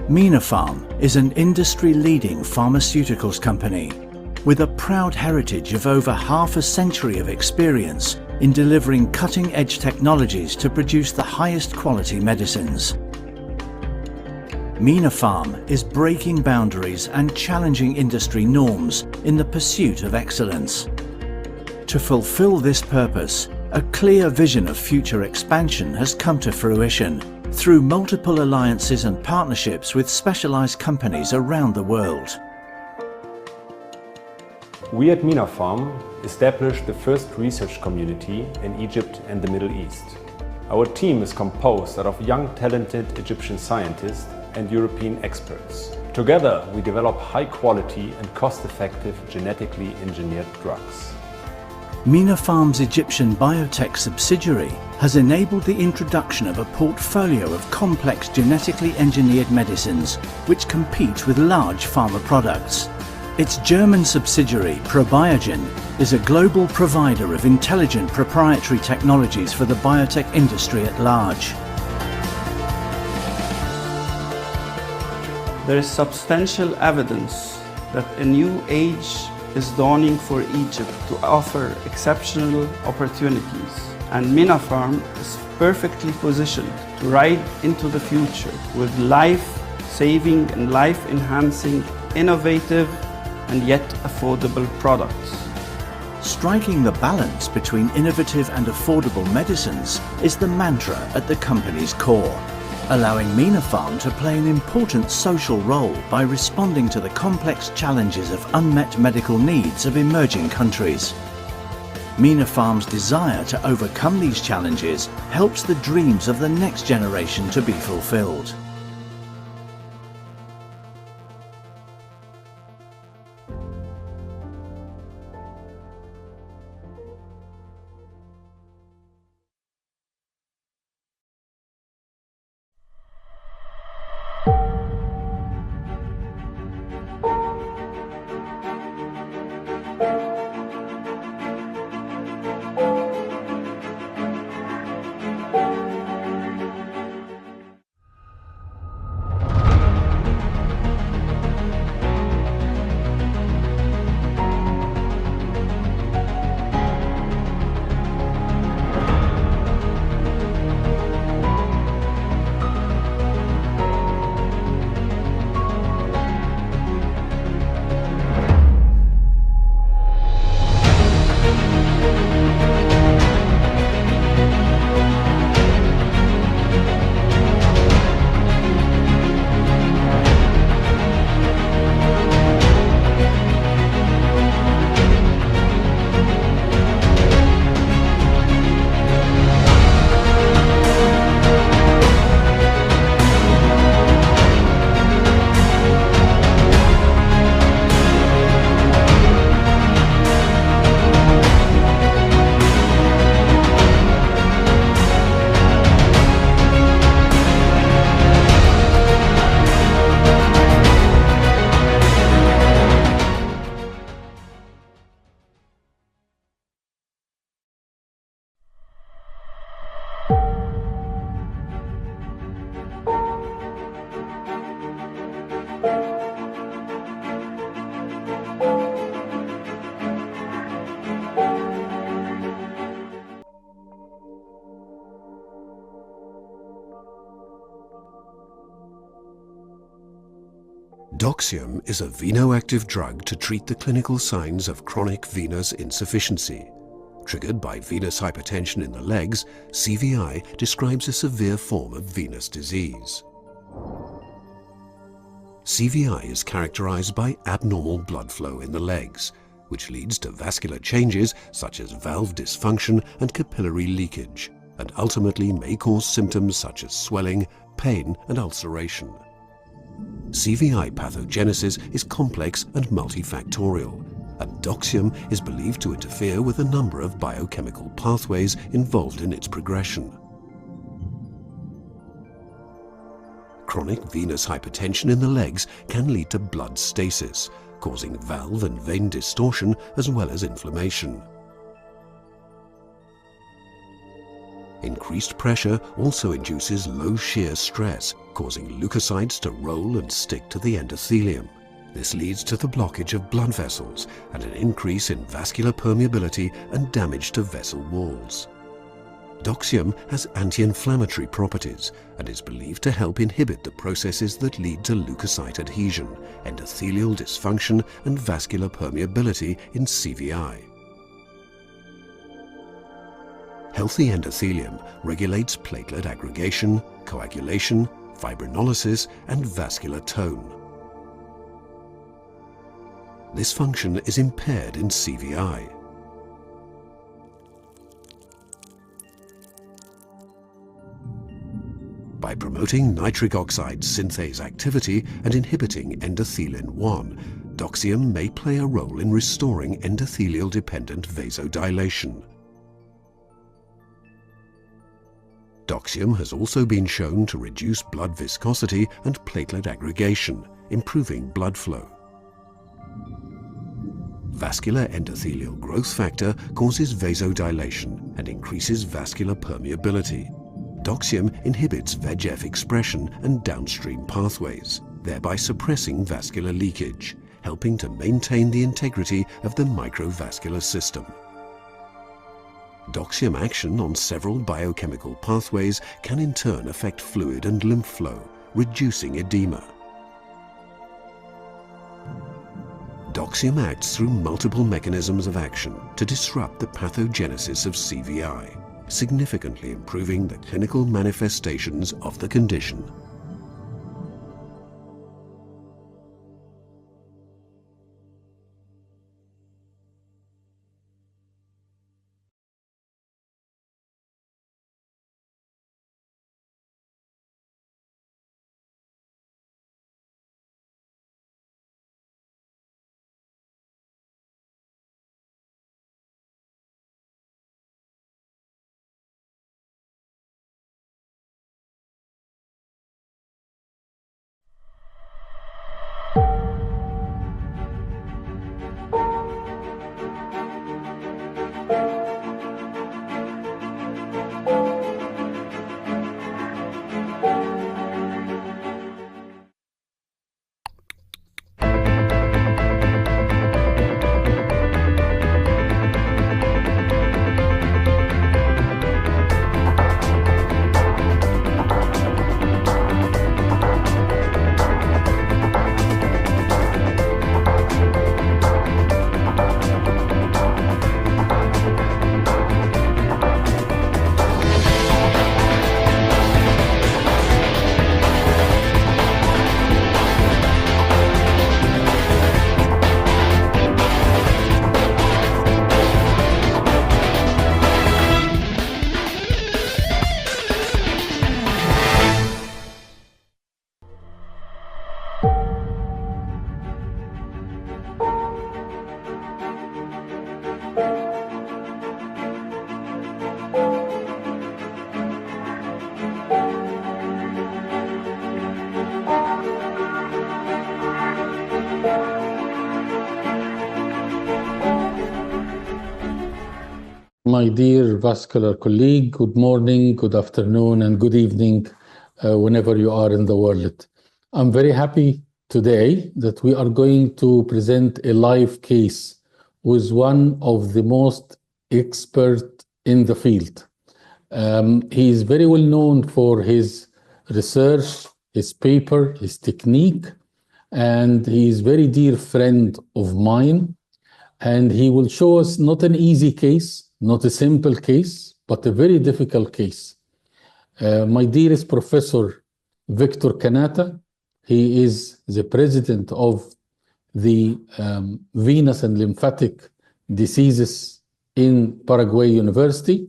Minapharm is an industry-leading pharmaceuticals company with a proud heritage of over half a century of experience in delivering cutting-edge technologies to produce the highest quality medicines. Minapharm is breaking boundaries and challenging industry norms in the pursuit of excellence. To fulfill this purpose, a clear vision of future expansion has come to fruition through multiple alliances and partnerships with specialized companies around the world. We at Minapharm established the first research community in Egypt and the Middle East. Our team is composed out of young, talented Egyptian scientists and European experts. Together, we develop high-quality and cost-effective genetically engineered drugs. Minapharm's Egyptian biotech subsidiary has enabled the introduction of a portfolio of complex genetically engineered medicines which compete with large pharma products. Its German subsidiary, Probiogen, is a global provider of intelligent proprietary technologies for the biotech industry at large. There is substantial evidence that a new age is dawning for Egypt to offer exceptional opportunities, and Minapharm is perfectly positioned to ride into the future with life-saving and life-enhancing, innovative and yet affordable products. Striking the balance between innovative and affordable medicines is the mantra at the company's core, allowing Minapharm to play an important social role by responding to the complex challenges of unmet medical needs of emerging countries. Minapharm's desire to overcome these challenges helps the dreams of the next generation to be fulfilled. Doxium is a venoactive drug to treat the clinical signs of chronic venous insufficiency. Triggered by venous hypertension in the legs, CVI describes a severe form of venous disease. CVI is characterized by abnormal blood flow in the legs, which leads to vascular changes such as valve dysfunction and capillary leakage, and ultimately may cause symptoms such as swelling, pain, and ulceration. CVI pathogenesis is complex and multifactorial, and Doxium is believed to interfere with a number of biochemical pathways involved in its progression. Chronic venous hypertension in the legs can lead to blood stasis, causing valve and vein distortion as well as inflammation. Increased pressure also induces low shear stress, causing leukocytes to roll and stick to the endothelium. This leads to the blockage of blood vessels and an increase in vascular permeability and damage to vessel walls. Doxium has anti-inflammatory properties and is believed to help inhibit the processes that lead to leukocyte adhesion, endothelial dysfunction and vascular permeability in CVI. Healthy endothelium regulates platelet aggregation, coagulation, fibrinolysis and vascular tone. This function is impaired in CVI. By promoting nitric oxide synthase activity and inhibiting endothelin-1, Doxium may play a role in restoring endothelial-dependent vasodilation. Doxium has also been shown to reduce blood viscosity and platelet aggregation, improving blood flow. Vascular endothelial growth factor causes vasodilation and increases vascular permeability. Doxium inhibits VEGF expression and downstream pathways, thereby suppressing vascular leakage, helping to maintain the integrity of the microvascular system. Doxium action on several biochemical pathways can in turn affect fluid and lymph flow, reducing edema. Doxium acts through multiple mechanisms of action to disrupt the pathogenesis of CVI, significantly improving the clinical manifestations of the condition. My dear vascular colleague, good morning, good afternoon, and good evening, whenever you are in the world. I'm very happy today that we are going to present a live case with one of the most expert in the field. He is very well known for his research, his paper, his technique, and he is a very dear friend of mine. And he will show us not an easy case, not a simple case, but a very difficult case. My dearest Professor Victor Kanata, he is the president of the venous and lymphatic diseases in Paraguay University.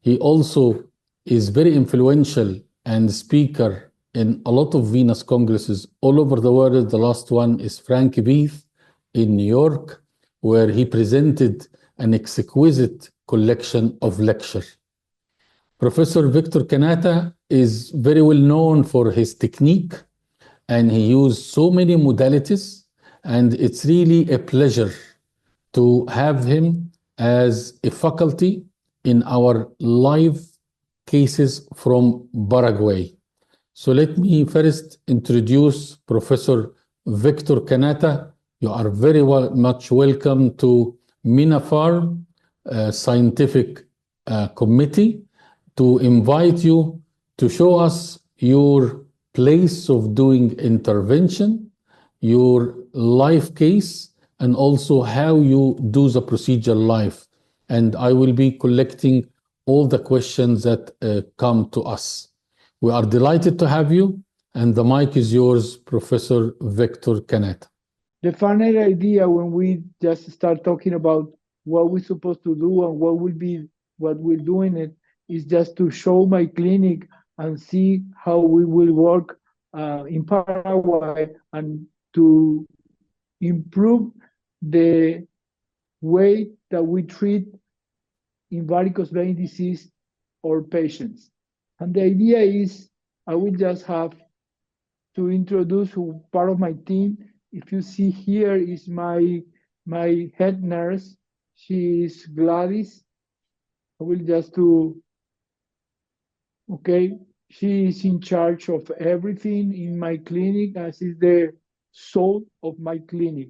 He also is very influential and speaker in a lot of venous congresses all over the world. The last one is Frank Beeth in New York, where he presented an exquisite collection of lectures. Professor Victor Kanata is very well known for his technique, and he used so many modalities, and it's really a pleasure to have him as a faculty in our live cases from Paraguay. So let me first introduce Professor Victor Canata. You are very much welcome to MINAFARM Scientific Committee to invite you to show us your place of doing intervention, your life case, and also how you do the procedure live. And I will be collecting all the questions that come to us. We are delighted to have you, and the mic is yours, Professor Victor Canata. The final idea when we just start talking about what we're supposed to do and what we're doing it is just to show my clinic and see how we will work in Paraguay and to improve the way that we treat in varicose vein disease or patients. And the idea is I will just have to introduce part of my team. If you see here is my head nurse. She is Gladys. I will just okay. She is in charge of everything in my clinic, as is the soul of my clinic.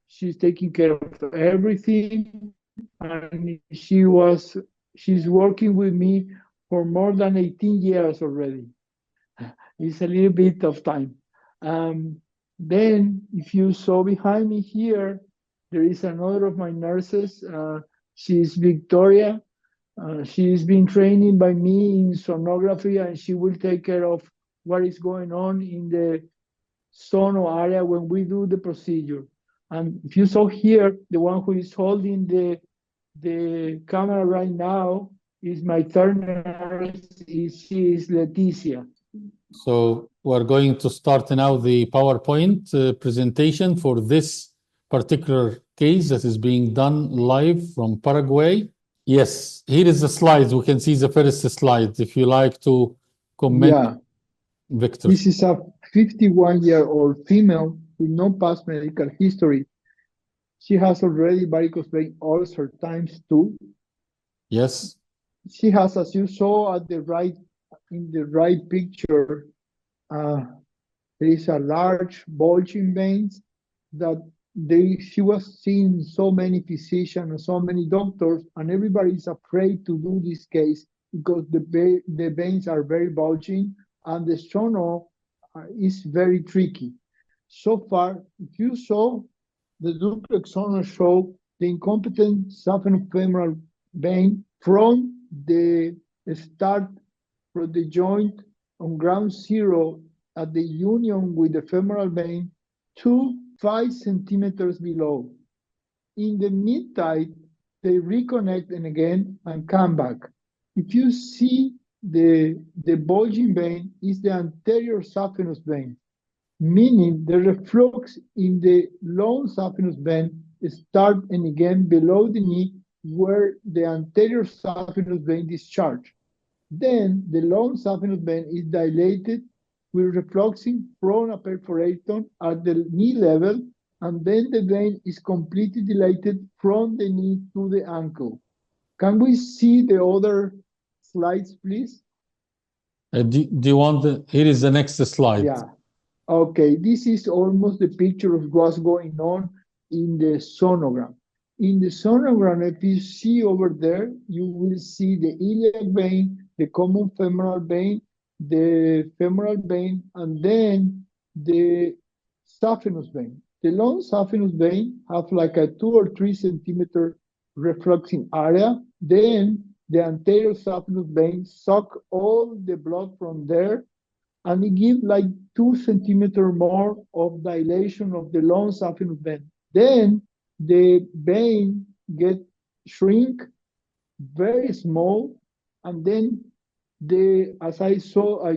She's taking care of everything, and she's working with me for more than 18 years already. It's a little bit of time. Then, if you saw behind me here, there is another of my nurses. She's Victoria. She's been training by me in sonography, and she will take care of what is going on in the sono area when we do the procedure. And if you saw here, the one who is holding the camera right now is my third nurse. She is Leticia. So we're going to start now the PowerPoint presentation for this particular case that is being done live from Paraguay. Yes, here is the slides. We can see the first slide. If you like to comment, yeah. Victor. This is a 51-year-old female with no past medical history. She has already varicose vein ulcer ×2. Yes. She has, as you saw in the right picture, there is a large bulging veins that she was seeing so many physicians and so many doctors, and everybody is afraid to do this case because the veins are very bulging and the sono is very tricky. So far, if you saw the duplex sono show the incompetent saphenofemoral vein from the start from the joint on ground zero at the union with the femoral vein to 5 centimeters below. In the mid-tide, they reconnect and come back. If you see the bulging vein is the anterior saphenous vein, meaning the reflux in the long saphenous vein start and again below the knee where the anterior saphenous vein discharge. Then the long saphenous vein is dilated with refluxing from a perforator at the knee level, and then the vein is completely dilated from the knee to the ankle. Can we see the other slides, please? Do you want here is the next slide. Yeah. Okay, this is almost the picture of what's going on in the sonogram. In the sonogram, if you see over there, you will see the iliac vein, the common femoral vein, the femoral vein, and then the saphenous vein. The long saphenous vein have like a 2 or 3 centimeter refluxing area. Then the anterior saphenous vein suck all the blood from there, and it gives like 2 centimeters more of dilation of the long saphenous vein. Then the vein get shrink very small, and then as I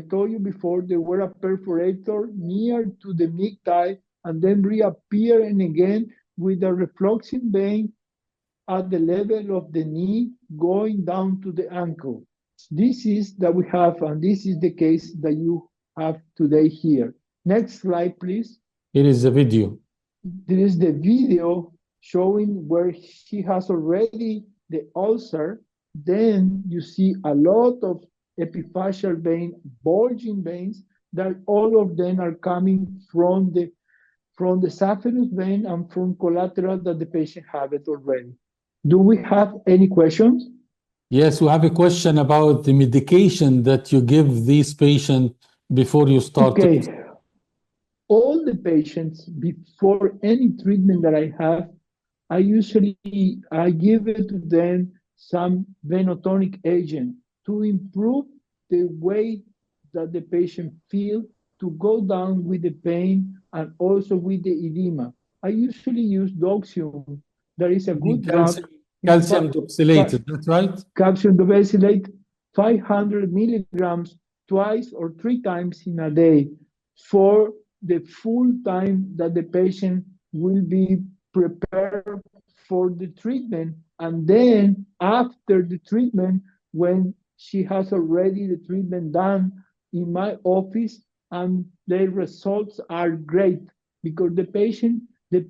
told you before, there were a perforator near to the mid-thigh, and then reappear and again with a refluxing vein at the level of the knee going down to the ankle. This is that we have, and this is the case that you have today here. Next slide, please. Here is the video. There is the video showing where she has already the ulcer. Then you see a lot of epiphyseal vein, bulging veins, that all of them are coming from the saphenous vein and from collateral that the patient have it already. Do we have any questions? Yes, we have a question about the medication that you give these patients before you start. Okay. All the patients, before any treatment that I have, I give it to them some venotonic agent to improve the way that the patient feel, to go down with the pain and also with the edema. I usually use Doxium. That is a good drug. Calcium doxylate, that's right? Calcium doxylate, 500 milligrams twice or 3 times in a day for the full time that the patient will be prepared for the treatment. And then after the treatment, when she has already the treatment done in my office, and the results are great because the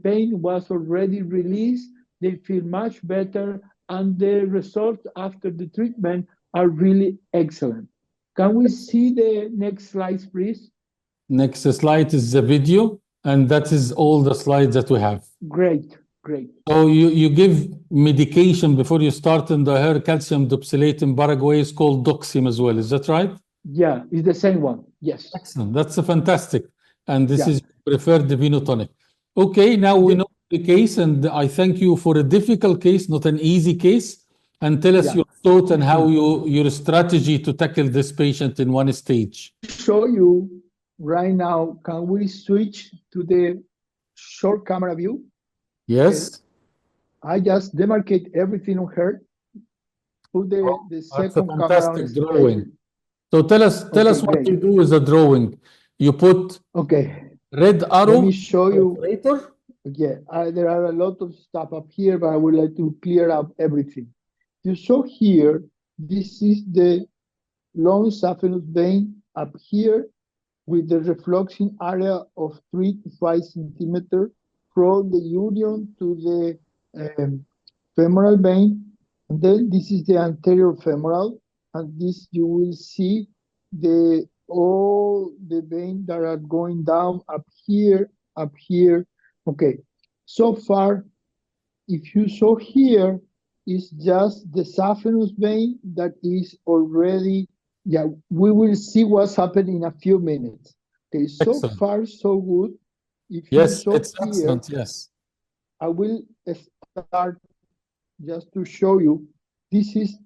pain was already released, they feel much better, and the results after the treatment are really excellent. Can we see the next slides, please? Next slide is the video, and that is all the slides that we have. Great, great. So you give medication before you start, and the hair calcium doxylate in Paraguay is called Doxium as well. Is that right? Yeah, it's the same one. Yes. Excellent. That's a fantastic. And this is preferred venotonic. Okay, now we know the case, and I thank you for a difficult case, not an easy case. And tell us your thought and how your strategy to tackle this patient in one stage. Show you right now. Can we switch to the short camera view? Yes. I just demarcate everything on her. Put the second camera on fantastic drawing. So tell us what you do with the drawing. You put red arrow. Let me show you. Yeah, there are a lot of stuff up here, but I would like to clear up everything. You saw here, this is the long saphenous vein up here with the refluxing area of 3 to 5 centimeters from the union to the femoral vein. And then this is the anterior femoral, and this you will see all the veins that are going down up here. Okay, so far, if you saw here, it's just the saphenous vein that is already, we will see what's happening in a few minutes. Okay, so far, so good. If you saw it's here, excellent, yes. I will start just to show you. This is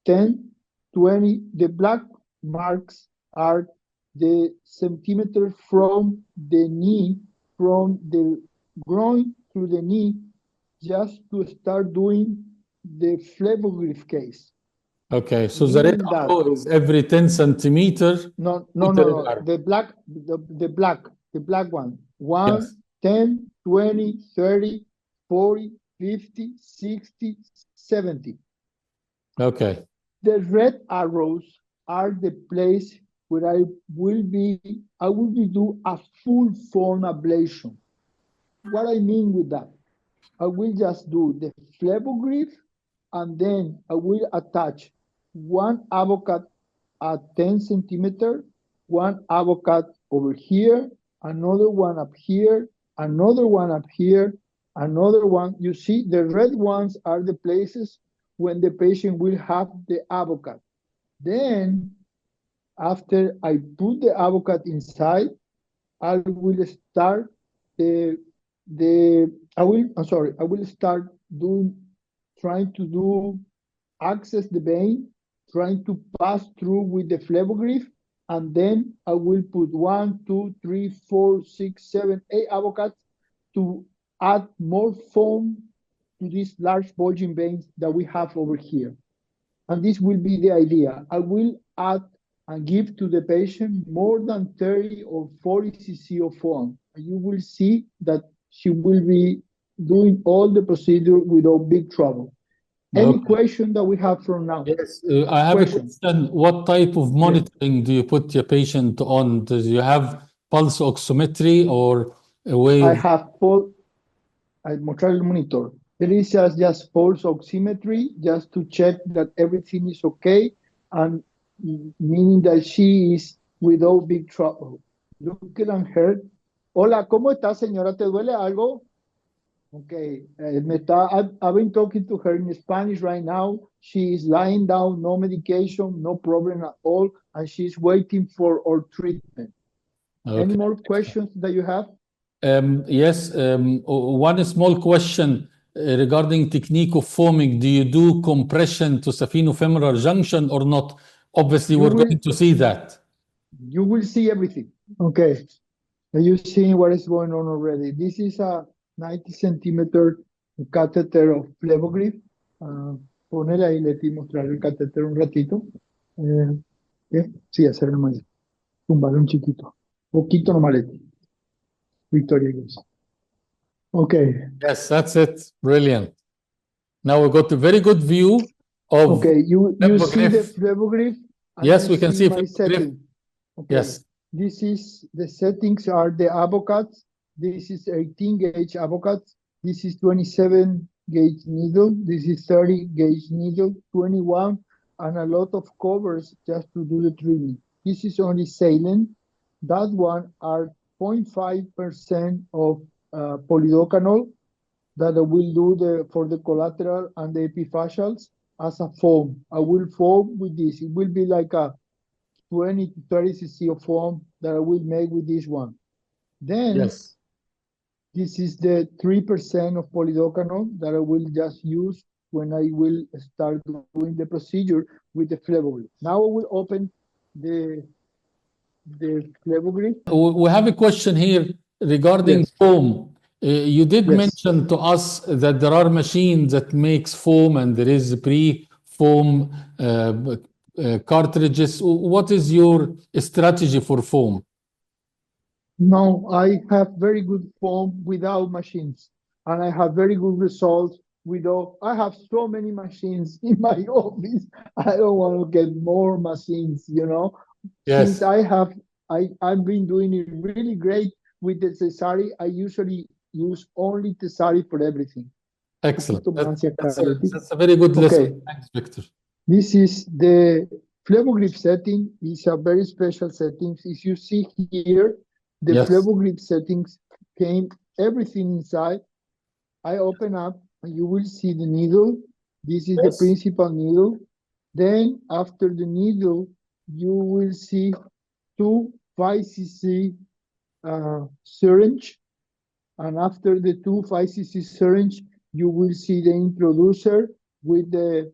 10, 20, the black marks are the centimeter from the knee, from the groin to the knee, just to start doing the Flebogrif case. Okay, so the red arrow is every 10 centimeters. No. The black one. 1, 10, 20, 30, 40, 50, 60, 70. Okay. The red arrows are the place where I will be do a full form ablation. What I mean with that, I will just do the Flebogrif, and then I will attach one avocat at 10 centimeters, one avocat over here, another one up here, another one up here, another one. You see, the red ones are the places when the patient will have the avocat. Then, after I put the avocat inside, I will start trying to access the vein, trying to pass through with the Flebogrif, and then I will put 1, 2, 3, 4, 6, 7, 8 avocats to add more foam to these large bulging veins that we have over here. And this will be the idea. I will add and give to the patient more than 30 or 40 cc of foam. And you will see that she will be doing all the procedure without big trouble. Any question that we have from now? Yes, I have a question. What type of monitoring do you put your patient on? Do you have pulse oximetry or a way? I have a monitor. There is just pulse oximetry just to check that everything is okay. And meaning that she is without big trouble. Look at her. Hola, ¿cómo está, señora? ¿Te duele algo? Okay, I've been talking to her in Spanish right now. She is lying down, no medication, no problem at all, and she's waiting for our treatment. Okay. Any more questions that you have? Yes, one small question regarding technique of foaming. Do you do compression to saphenofemoral junction or not? Obviously, we're going to see that. You will see everything. Okay. Are you seeing what is going on already? This is a 90 centimeter catheter of Flebogrif. Ponele ahí, Leti, mostrar el catéter un ratito. Sí, hacer nomás. Tumbarlo un chiquito. Poquito nomás, Leti. Victoria goes. Okay. Yes, that's it. Brilliant. Now we got a very good view of. Okay, you see the Flebogrif? Yes, we can see my setting. Okay. Yes. This is the settings are the avocads. This is 18 gauge avocads. This is 27 gauge needle. This is 30 gauge needle, 21, and a lot of covers just to do the treatment. This is only saline. That one are 0.5% of polydocanol that I will do for the collateral and the epiphyseals as a foam. I will foam with this. It will be like a 20 to 30 cc of foam that I will make with this one. Then yes, this is the 3% of polydocanol that I will just use when I will start doing the procedure with the Flebogrif. Now I will open the Flebogrif. we have a question here regarding Yes. foam. You did Yes. mention to us that there are machines that makes foam and there is pre-foam cartridges. What is your strategy for foam? No, I have very good foam without machines, and I have very good results without. I have so many machines in my office. I don't want to get more machines, you know. Yes. Since I've been doing it really great with the Cesari. I usually use only Cesari for everything. Excellent. That's a very good lesson. Okay. Thanks, Victor. This is the Flebogrif setting. It's a very special setting. If you see here, the Yes. Flebogrif settings came everything inside. I open up and you will see the needle. This is the Yes. principal needle. Then after the needle, you will see two 5 cc syringe. And after the two 5 cc syringe, you will see the introducer with the,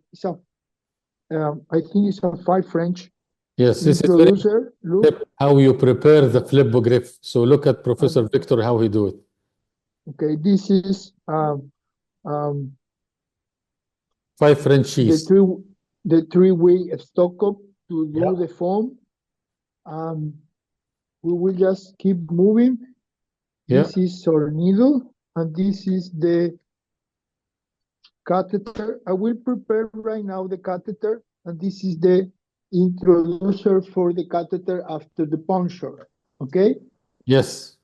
I think it's a 5 French. Yes, this introducer. is very how you prepare the Flebogrif. So look at Professor Victor, how he do it. Okay, this is 5 French sheets. the three-way stock up to do the foam. We will just keep moving. This is our needle, and this is the catheter. I will prepare right now the catheter, and this is the introducer for the catheter after the puncture. Okay? Yes.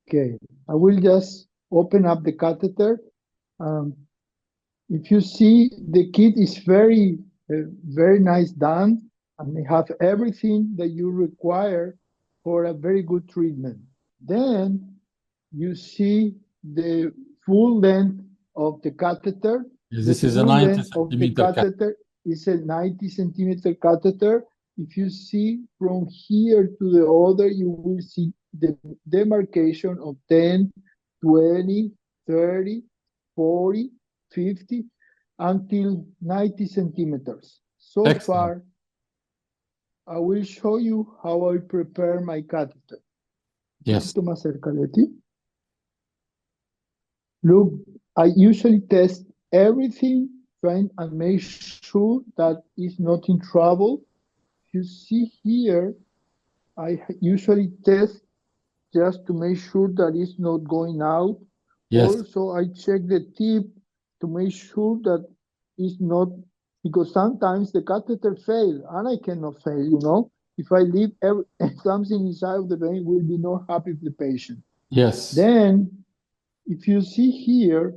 Okay, I will just open up the catheter. If you see, the kit is very nice done, and they have everything that you require for a very good treatment. Then you see the full length of the catheter. This is a 90 centimeter catheter. Is a 90 centimeter catheter. If you see from here to the other, you will see the demarcation of 10, 20, 30, 40, 50, until 90 centimeters. So Excellent. far, I will show you how I prepare my catheter. Yes. Look, I usually test everything, trying and make sure that it's not in trouble. You see here, I usually test just to make sure that it's not going out. Yes. Also, I check the tip to make sure that it's not, because sometimes the catheter fails, and I cannot fail, you know. If I leave something inside of the vein, will be not happy with the patient. Yes. Then, if you see here,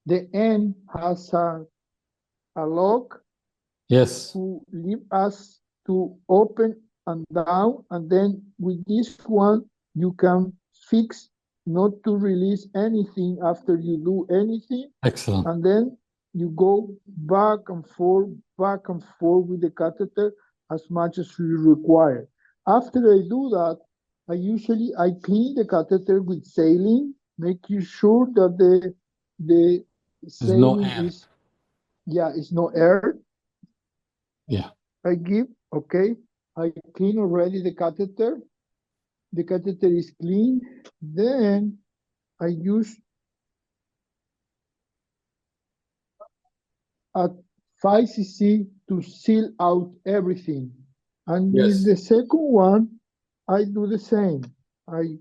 the end has a lock. Yes. To leave us to open and down, and then with this one, you can fix not to release anything after you do anything. Excellent. And then you go back and forth with the catheter as much as you require. After I do that, I clean the catheter with saline, making sure that the There's no saline air. is no air. Yeah. I clean already the catheter. The catheter is clean. Then I use at 5 cc to seal out everything. And with Yes. the second one, I do the same. I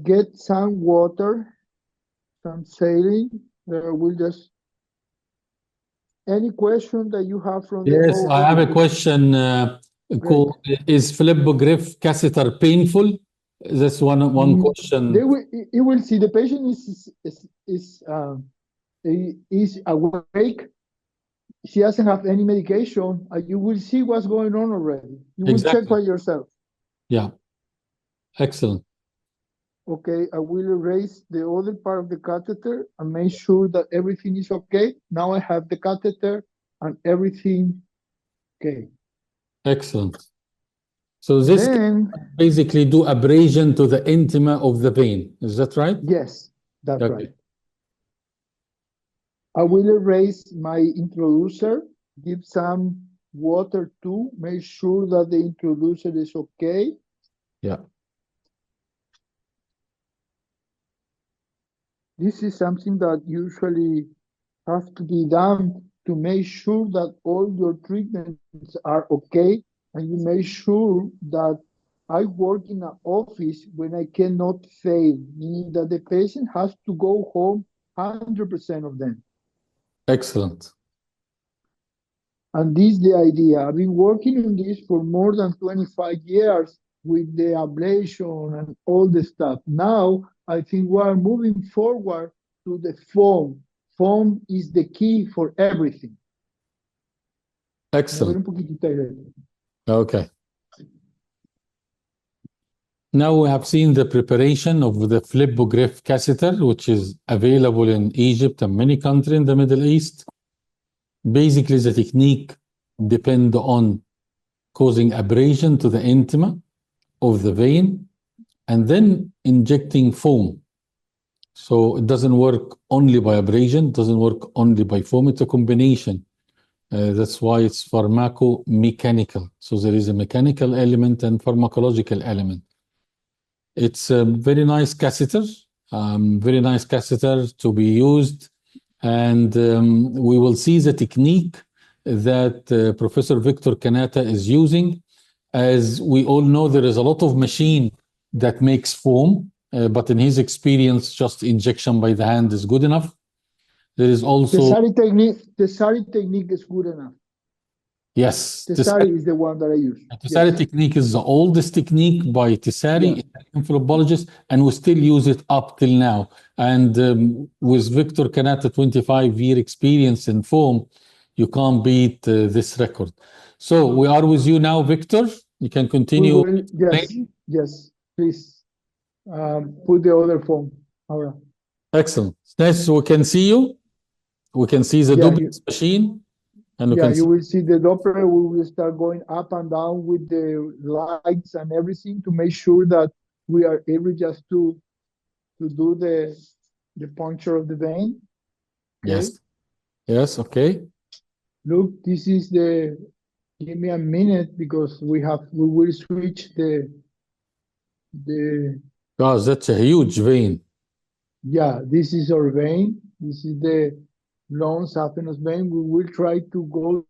get some water, some saline. There will just any question that you have from the Yes, I have a question. Is Flebogrif catheter painful? That's one question. You will see the patient is awake. She doesn't have any medication, and you will see what's going on already. You will check by yourself. Yeah. Excellent. Okay, I will erase the other part of the catheter and make sure that everything is okay. Now I have the catheter and everything okay. Excellent. So this Then, basically do abrasion to the intima of the vein. Is that right? yes, that's right. I will erase my introducer, give some water too, make sure that the introducer is okay. Yeah. This is something that usually has to be done to make sure that all your treatments are okay, and you make sure that I work in an office when I cannot fail, meaning that the patient has to go home 100% of them. Excellent. And this is the idea. I've been working on this for more than 25 years with the ablation and all the stuff. Now, I think we are moving forward to the foam. Foam is the key for everything. Excellent. Okay. Now we have seen the preparation of the Flebogrif catheter, which is available in Egypt and many countries in the Middle East. Basically, the technique depends on causing abrasion to the intima of the vein and then injecting foam. So it doesn't work only by abrasion, doesn't work only by foam. It's a combination. That's why it's pharmacomechanical. So there is a mechanical element and pharmacological element. It's a very nice catheter to be used. And we will see the technique that Professor Victor Kanata is using. As we all know, there is a lot of machine that makes foam, but in his experience, just injection by the hand is good enough. There is also... The Sari technique is good enough. Yes. Tessari is the one that I use. Tessari technique is the oldest technique by Tessari, phlebologist, and we still use it up till now. And with Victor Kanata 25-year experience in foam, you can't beat this record. So we are with you now, Victor. You can continue. Yes, please. Put the other foam. Ahora. Excellent. Next, we can see you. We can see the duplex machine. And you will see the Doppler. We will start going up and down with the lights and everything to make sure that we are able just to do the puncture of the vein. Okay? Yes. Okay. Look, this is the. Give me a minute because we will switch the. Gosh, that's a huge vein. Yeah, this is our vein. This is the long saphenous vein. We will try to go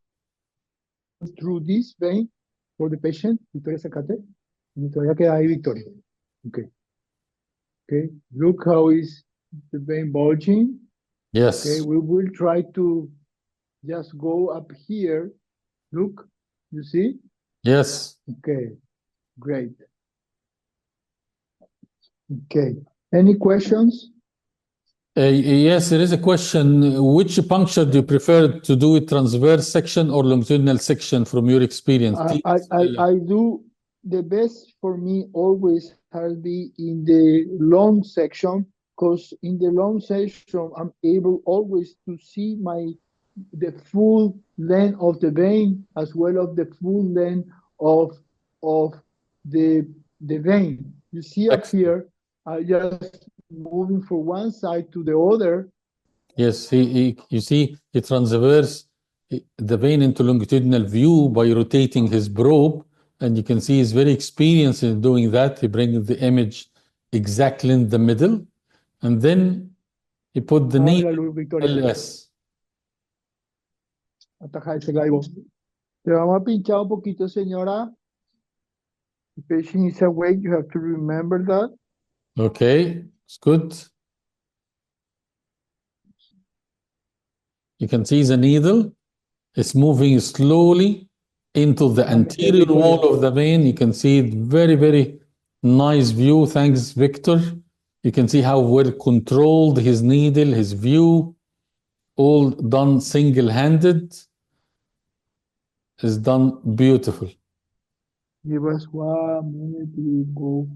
through this vein for the patient. Victoria, sacate. Y todavía queda ahí, Victoria. Okay. Okay. Look how is the vein bulging. Yes. Okay. We will try to just go up here. Look. You see? Yes. Okay. Great. Okay. Any questions? Yes, there is a question. Which puncture do you prefer to do it transverse section or longitudinal section from your experience? I do the best for me always has be in the long section, because in the long section I'm able always to see the full length of the vein as well as the full length of the vein. You see up Excellent. here, I just moving from one side to the other. Yes, you see, he transverse the vein into longitudinal view by rotating his probe, and you can see he's very experienced in doing that. He brings the image exactly in the middle, and then he put the Abre la needle luz, Victoria. LS. Ataja ese galgo. Le vamos a pinchar un poquito, señora. The patient is awake. You have to remember that. Okay, it's good. You can see the needle is moving slowly into the anterior wall of the vein. You can see it very, very nice view. Thanks, Victor. You can see how well controlled his needle, his view, all done single-handed, is done beautiful. Give us 1 minute to go.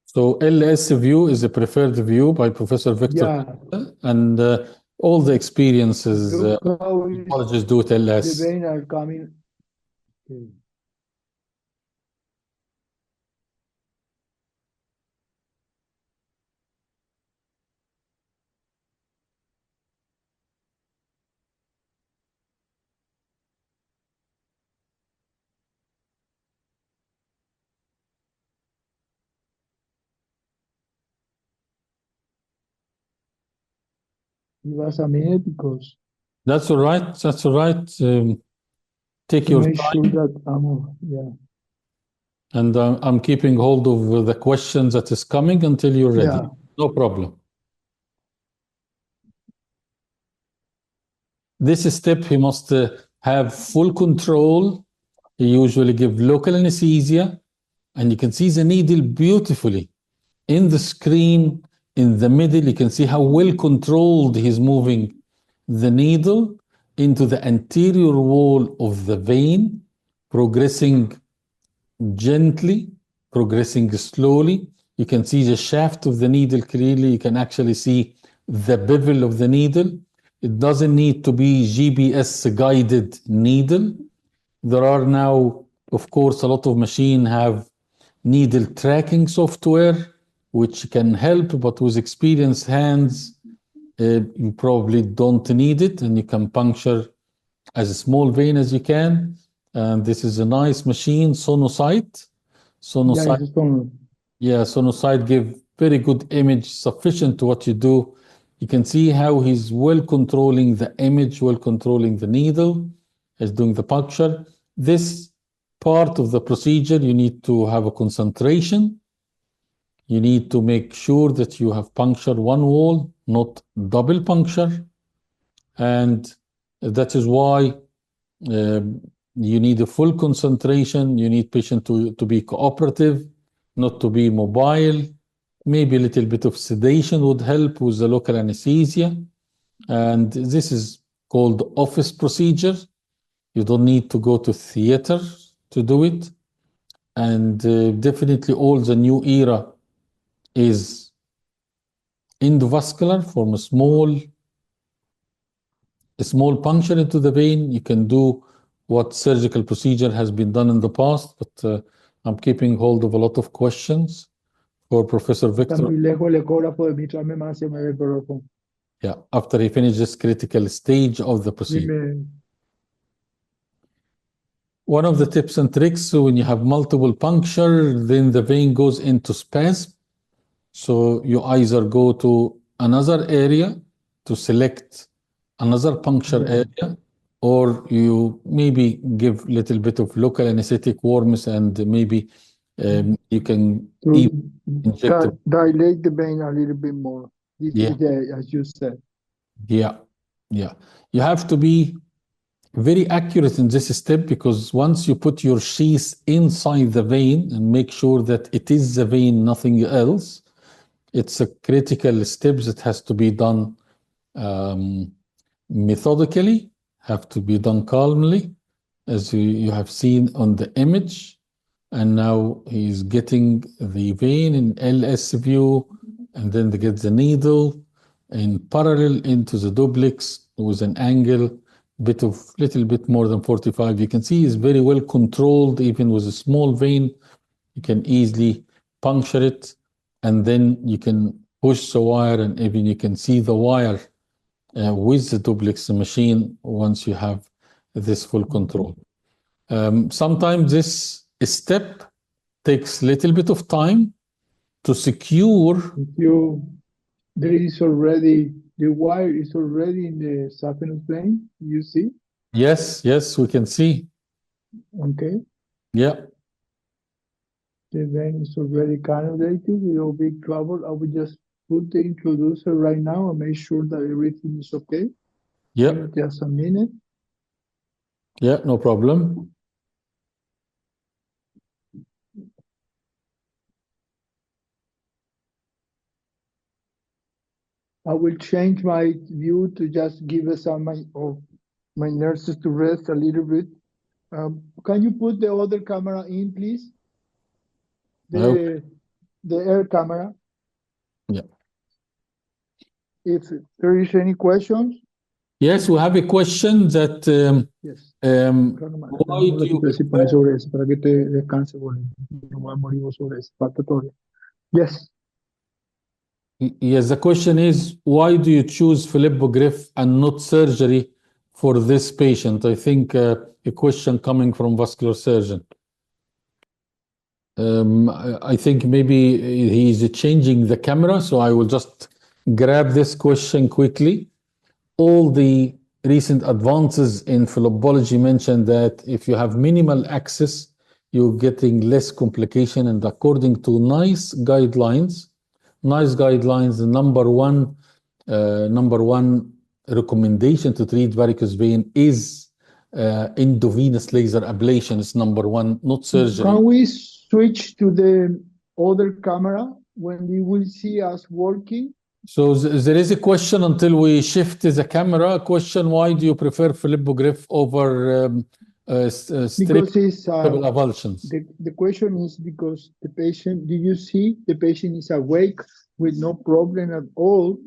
So LS view is a preferred view by Professor Victor, and all the experiences Look how pathologists do it the LS. veins are coming. Okay. Give us a minute because That's all right. That's all right. Take to your make time. sure that And I'm keeping hold of the questions that is coming until you're ready. Yeah. No problem. This step, he must have full control. He usually give local anesthesia, and you can see the needle beautifully in the screen. In the middle, you can see how well controlled he's moving the needle into the anterior wall of the vein, progressing gently, progressing slowly. You can see the shaft of the needle clearly. You can actually see the bevel of the needle. It doesn't need to be GPS guided needle. There are now, of course, a lot of machines have needle tracking software, which can help, but with experienced hands, you probably don't need it, and you can puncture as a small vein as you can. And this is a nice machine, Sonosite. Sonosite give very good image, sufficient to what you do. You can see how he's well controlling the image, well controlling the needle, is doing the puncture. This part of the procedure, you need to have a concentration. You need to make sure that you have punctured one wall, not double puncture. And that is why you need a full concentration. You need patient to be cooperative, not to be mobile. Maybe a little bit of sedation would help with the local anesthesia. And this is called office procedure. You don't need to go to theater to do it. And definitely all the new era is endovascular, from a small puncture into the vein. You can do what surgical procedure has been done in the past, but I'm keeping hold of a lot of questions for Professor está Victor. muy lejos, le cobra por administrarme más, se mueve el párrafo. Yeah, after he finishes critical stage of the procedure. Dime, One of the tips and tricks, so when you have multiple puncture, then the vein goes into spasm. So you either go to another area to select another puncture area, or you maybe give a little bit of local anesthetic warmth and maybe You can To even inject it. dilate the vein a little bit more. This Yeah. is as you said. Yeah, yeah. You have to be very accurate in this step, because once you put your sheath inside the vein and make sure that it is the vein, nothing else, it's a critical step that has to be done methodically, have to be done calmly, as you have seen on the image. And now he's getting the vein in LS view, and then they get the needle in parallel into the duplex with an angle little bit more than 45. You can see it's very well controlled. Even with a small vein, you can easily puncture it, and then you can push the wire, and even you can see the wire with the duplex machine once you have this full control. Sometimes this step takes a little bit of time to secure. The wire is already in the saphenous vein, you see? Yes, we can see. Okay. Yeah. The vein is already cannulated without big trouble. I will just put the introducer right now and make sure that everything is okay. Yeah. Just a minute. Yeah, no problem. I will change my view to just give some of my nurses to rest a little bit. Can you put the other camera in, please? The air camera. Yeah. If there is any questions. Yes, we have a question that Yes. Why do you prefer... sobre eso, para que te descanse, no va a morir sobre eso, falta todavía. Yes. Yes, the question is, why do you choose Flebogrif and not surgery for this patient? I think a question coming from vascular surgeon. I think maybe he's changing the camera, so I will just grab this question quickly. All the recent advances in phlebology mention that if you have minimal access, you're getting less complication. And according to NICE guidelines, the number one recommendation to treat varicose vein is endovenous laser ablation. Is number one, not surgery. Can we switch to the other camera when you will see us working? So there is a question until we shift the camera. A question: why do you prefer Flebogrif over strip avulsions? The question is because the patient, did you see the patient is awake with no problem at all,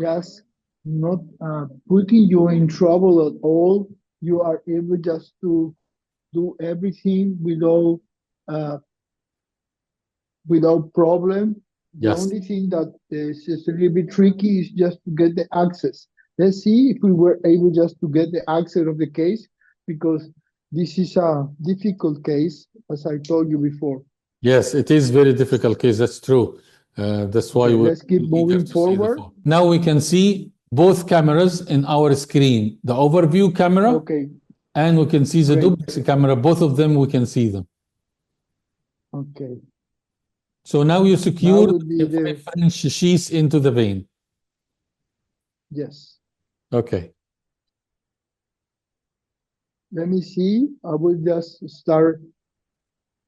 just not putting you in trouble at all. You are able just to do everything without problem. Yes. The only thing that is just a little bit tricky is just to get the access. Let's see if we were able just to get the access of the case, because this is a difficult case, as I told you before. Yes, it is very difficult case. That's true. That's why let's keep moving forward. Now we can see both cameras in our screen, the overview camera, okay, and we can see the duplex camera. Both of them, we can see them. Okay. So now you secure the French sheath into the vein. Yes. Okay. Let me see. I will just start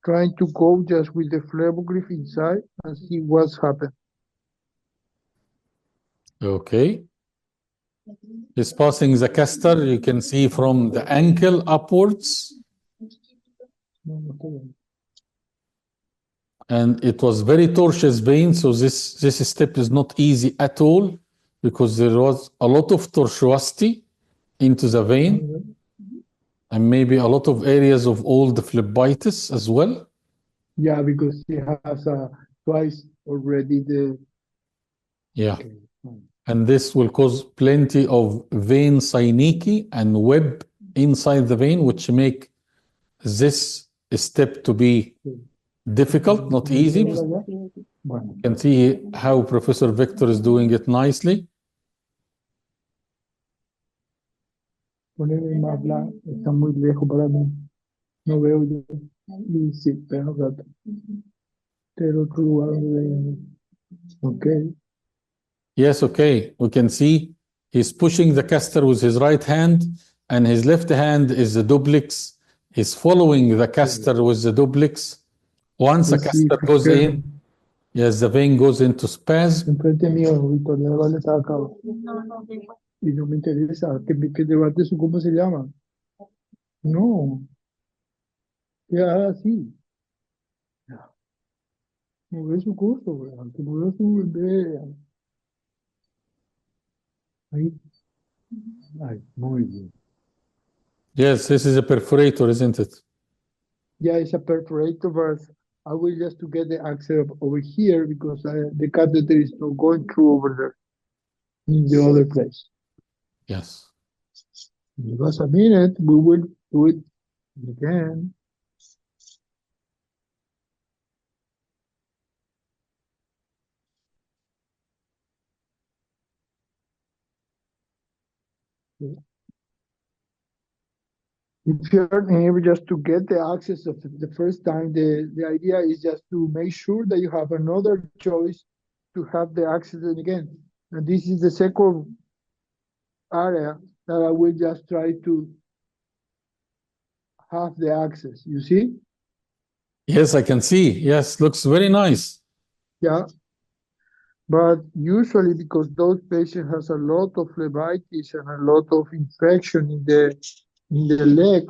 trying to go just with the Flebogrif inside and see what's happened. Okay. It's passing the caster. You can see from the ankle upwards. And it was very tortuous vein, so this step is not easy at all, because there was a lot of tortuosity into the vein, and maybe a lot of areas of old phlebitis as well. Yeah, because he has twice already the... Yeah. Okay. And this will cause plenty of vein synecdoche and web inside the vein, which make this step to be difficult, not easy. You can see how Professor Victor is doing it nicely. No veo yo. Y sí, pero un rato. Del otro lugar donde veíamos. Okay. Yes, okay. We can see he's pushing the caster with his right hand, and his left hand is the duplex. He's following the caster with the duplex. Once the Let's see caster if we goes can. in, yes, the vein goes into spasm. Enfrente mío, Victoria, vale, está acá. Y no me interesa. ¿Qué debate su cómo se llama? No. Ya, así. No ve su curso, ¿verdad? Que mueva su bebé. Ahí. Ay, muy bien. Yes, this is a perforator, isn't it? Yeah, it's a perforator, but I will just to get the access over here because the catheter is not going through over there in the other place. Yes. Give us a minute, we will do it again. If you're able just to get the access of the first time, the idea is just to make sure that you have another choice to have the access again. And this is the second area that I will just try to have the access, you see? Yes, I can see. Yes, looks very nice. Yeah. But usually because those patients has a lot of phlebitis and a lot of infection in the leg,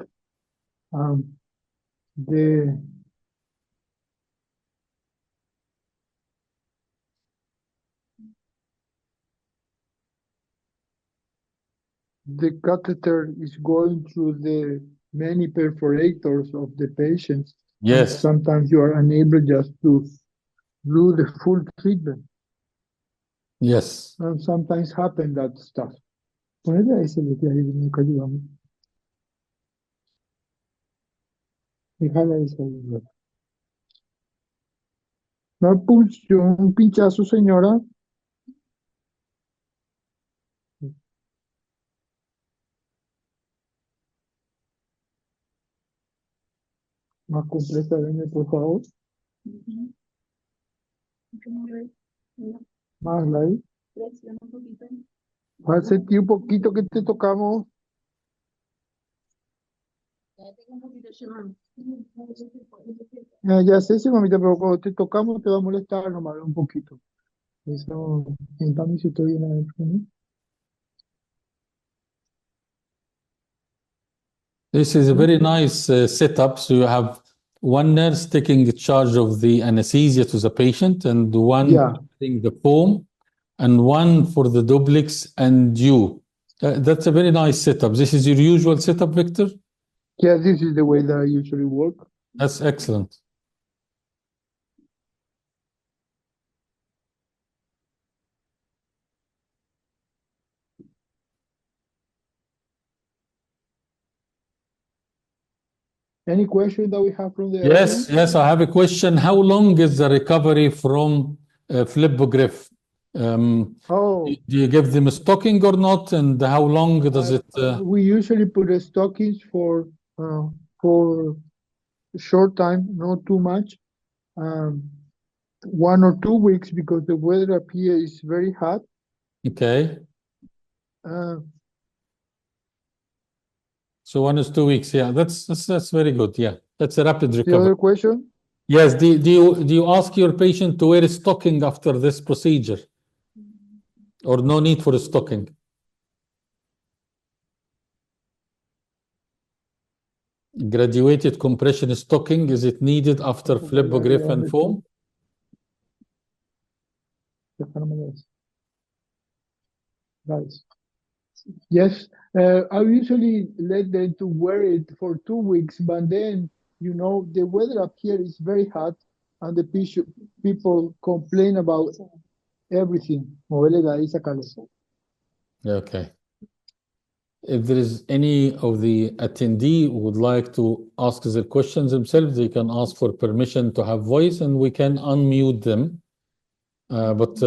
the catheter is going through the many perforators of the patients. And Yes. sometimes you are unable just to do the full treatment. Yes. And sometimes happen that stuff. Ponele a ese de que ahí nunca ayudamos. Déjala esa ahí. No puso un pinchazo, señora. Más completa, venme, por favor. Más ahí. Hace un poquito que te tocamos. Ya sé, sí, mamita, pero cuando te tocamos te va a molestar nomás un poquito. Eso, contame si estoy bien adentro, ¿no? This is a very nice setup. So you have one nurse taking charge of the anesthesia to the patient, and one Yeah. taking the foam, and one for the duplex, and you. That's a very nice setup. This is your usual setup, Victor? Yeah, this is the way that I usually work. That's excellent. Any question that we have from the Yes, audience? yes, I have a question. How long is the recovery from Flebogrif? Oh, Do you give them a stocking or not? And how long does it? we usually put stockings for a short time, not too much. 1 or 2 weeks because the weather up here is very hot. Okay. So 1 is 2 weeks. Yeah, that's very good. Yeah, that's a rapid The recovery. other question? Yes. Do you ask your patient to wear a stocking after this procedure, or no need for a stocking? Graduated compression stocking, is it needed after Flebogrif and foam? Yes, I usually let them to wear it for 2 weeks, but then, you know, the weather up here is very hot and the people complain about everything. Okay. If there is any of the attendee who would like to ask their questions themselves, they can ask for permission to have voice and we can unmute them. But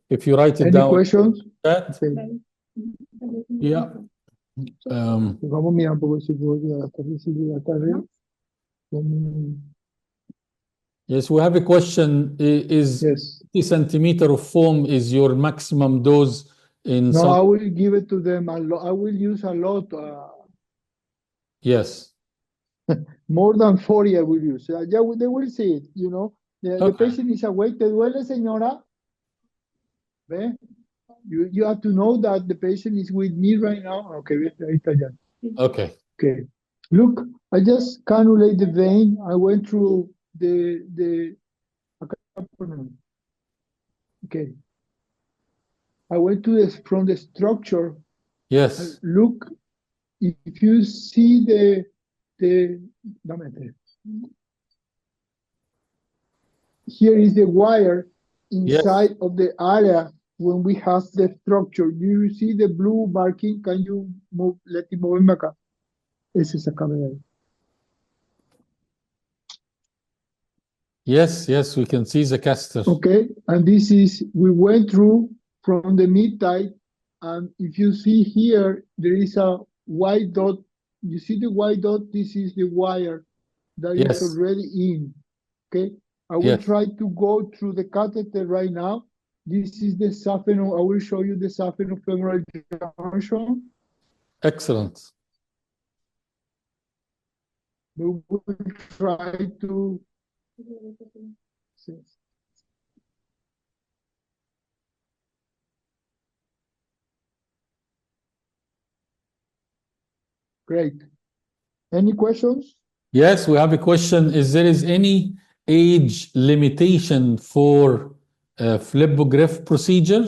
if you write it Any down. questions? Chat, yeah. Vamos a mirar un poco si puedo llegar hasta arriba. Yes, we have a question. Is Yes. 50 centimeter of foam is your maximum dose in No, some? I will give it to them a lot. I will use a lot. Yes. More than 40 I will use. Yeah, they will see it, you know. The Okay. patient is awake. ¿Te duele, señora? ¿Ve? You have to know that the patient is with me right now. Okay, ahí está ya. Okay. Okay. Look, I just cannulate the vein. I went through the okay. I went to this from the structure. Yes. Look, if you see the here is the wire inside of the area when we have the structure. Do you see the blue marking? Can you move? Let me move acá. Es esa cámara. Yes, yes, we can see the caster. Okay, and this is, we went through from the mid-thigh, and if you see here, there is a white dot. You see the white dot? This is the wire that is Yes. already in. Okay, I will Yes. try to go through the catheter right now. This is the saphenous. I will show you the saphenofemoral junction. Excellent. We will try to. Great. Any questions? Yes, we have a question. Is there any age limitation for Flebogrif procedure?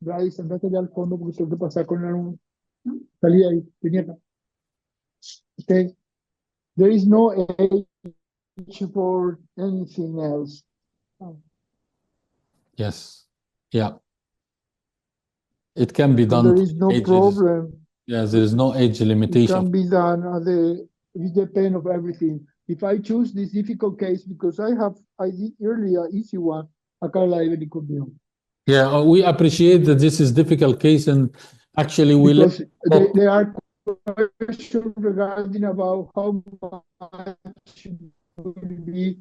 Bryce, andate ya al fondo porque tengo que pasar con el. Salí ahí, venía acá. Okay. There is no age for anything else. Yes. Yeah. It can be So done. there is no Ages. problem. Yes, there is no age It limitation. can be done at it depends of everything. If I choose this difficult case, because I did earlier easy one, I can't lie very good. Yeah, we appreciate that this is difficult case, and actually we Because there are questions regarding about how much will be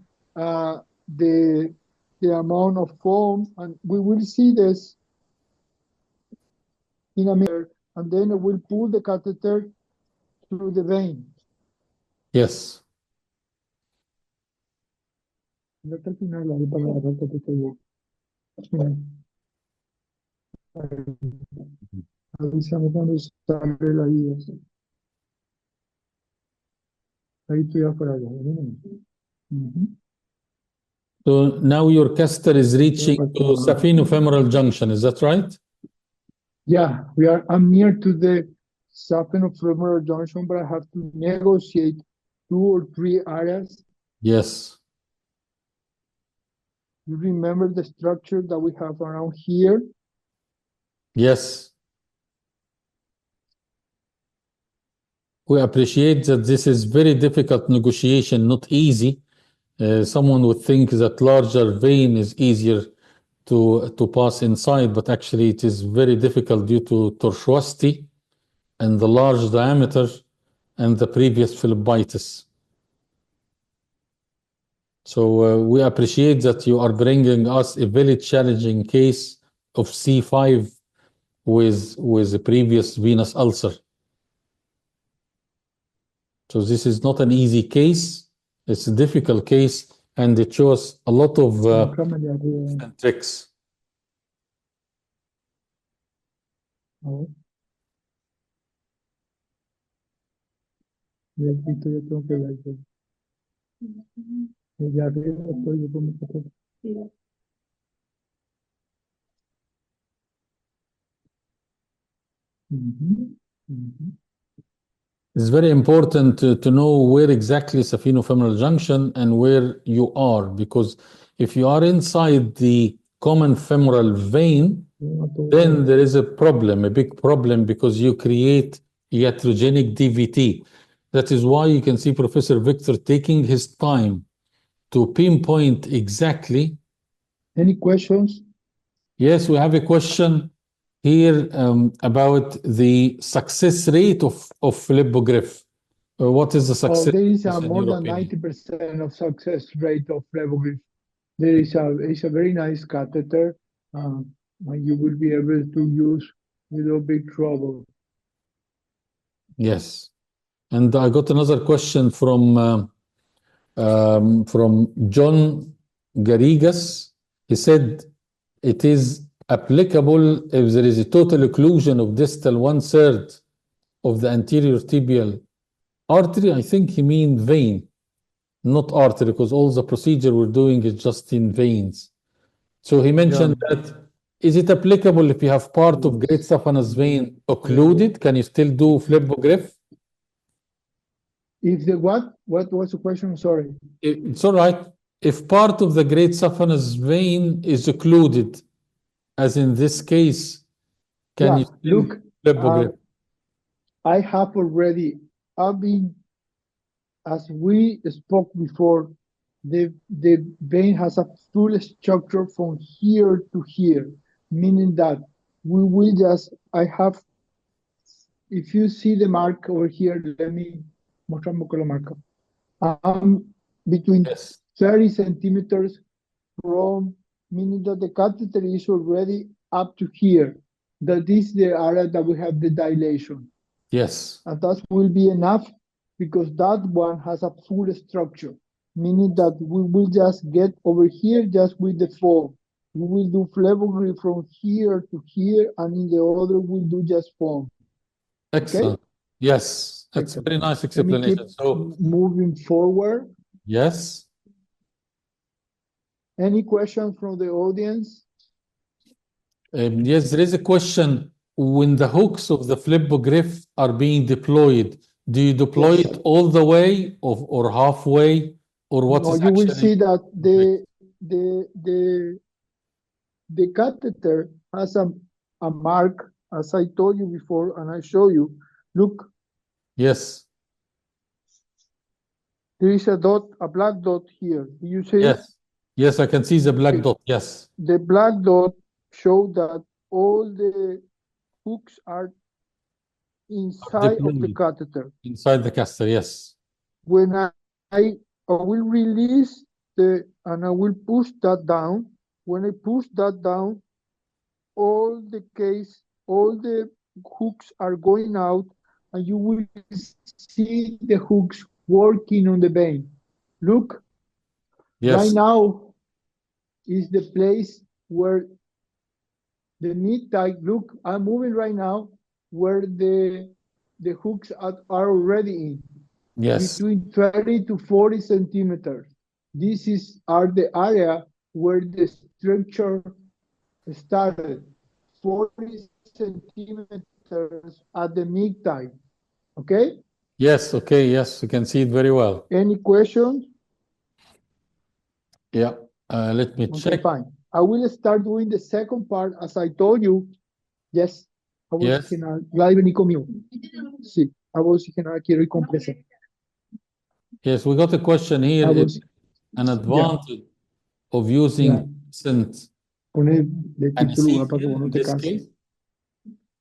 the amount of foam, and we will see this in a minute, and then we'll pull the catheter through the vein. Yes. Avísame cuando sale la guía. Ahí estoy afuera. So now your caster is reaching to saphenofemoral junction, is that right? Yeah, I'm near to the saphenofemoral junction, but I have to negotiate 2 or 3 areas. Yes. You remember the structure that we have around here? Yes. We appreciate that this is very difficult negotiation, not easy. Someone would think that larger vein is easier to pass inside, but actually it is very difficult due to tortuosity and the large diameter and the previous phlebitis. So we appreciate that you are bringing us a very challenging case of C5 with a previous venous ulcer. So this is not an easy case. It's a difficult case, and it shows a lot of tricks. It's very important to know where exactly saphenofemoral junction and where you are, because if you are inside the common femoral vein, then there is a problem, a big problem, because you create iatrogenic DVT. That is why you can see Professor Victor taking his time to pinpoint exactly. Any questions? Yes, we have a question here about the success rate of Flebogrif. What is the success there is in more your than opinion? 90% of success rate of Flebogrif. There is it's a very nice catheter, and you will be able to use without big trouble. Yes. And I got another question from John Garrigas. He said it is applicable if there is a total occlusion of distal 1/3 of the anterior tibial artery. I think he mean vein, not artery, because all the procedure we're doing is just in veins. So he mentioned that, is it applicable if you have part of great saphenous vein occluded? Can you still do Flebogrif? If the what? What was the question? Sorry. It's all right. If part of the great saphenous vein is occluded, as in this case, can you still look, Flebogrif? I have already, as we spoke before, the vein has a full structure from here to here, meaning that we will just, if you see the mark over here, let me mostrar un poco la marca. Between 30 centimeters from, meaning that the catheter is already up to here. That is the area that we have the dilation. Yes. And that will be enough because that one has a full structure, meaning that we will just get over here just with the foam. We will do Flebogrif from here to here, and in the other we'll do just foam. Excellent. Okay? Yes, that's a very nice explanation. So moving forward. Yes. Any questions from the audience? Yes, there is a question. When the hooks of the Flebogrif are being deployed, do you deploy it all the way or halfway, or what is you will actually? see that the catheter has a mark, as I told you before, and I show you. Look. Yes. There is a dot, a black dot here. Do you see it? Yes, I can see the black dot. Yes. The black dot shows that all the hooks are inside of the catheter. Inside the catheter, yes. When I will release and I will push that down. When I push that down, all the hooks are going out, and you will see the hooks working on the vein. Look. Yes. Right now is the place where the mid thigh, look, I'm moving right now where the hooks are already in. Yes. Between 30 to 40 centimeters. This are the area where the structure started. 40 centimeters at the mid thigh. Okay? Yes, okay, yes, you can see it very well. Any questions? Yeah, let me check. Okay, fine. I will start doing the second part as I told you. Yes, a voz oxigenada. ¿Ya vení conmigo? Sí, a voz oxigenada quiero ir con presa. Yes, we got a question here. Is an advantage of using scent Pone de título para que vos no in te this cases. case?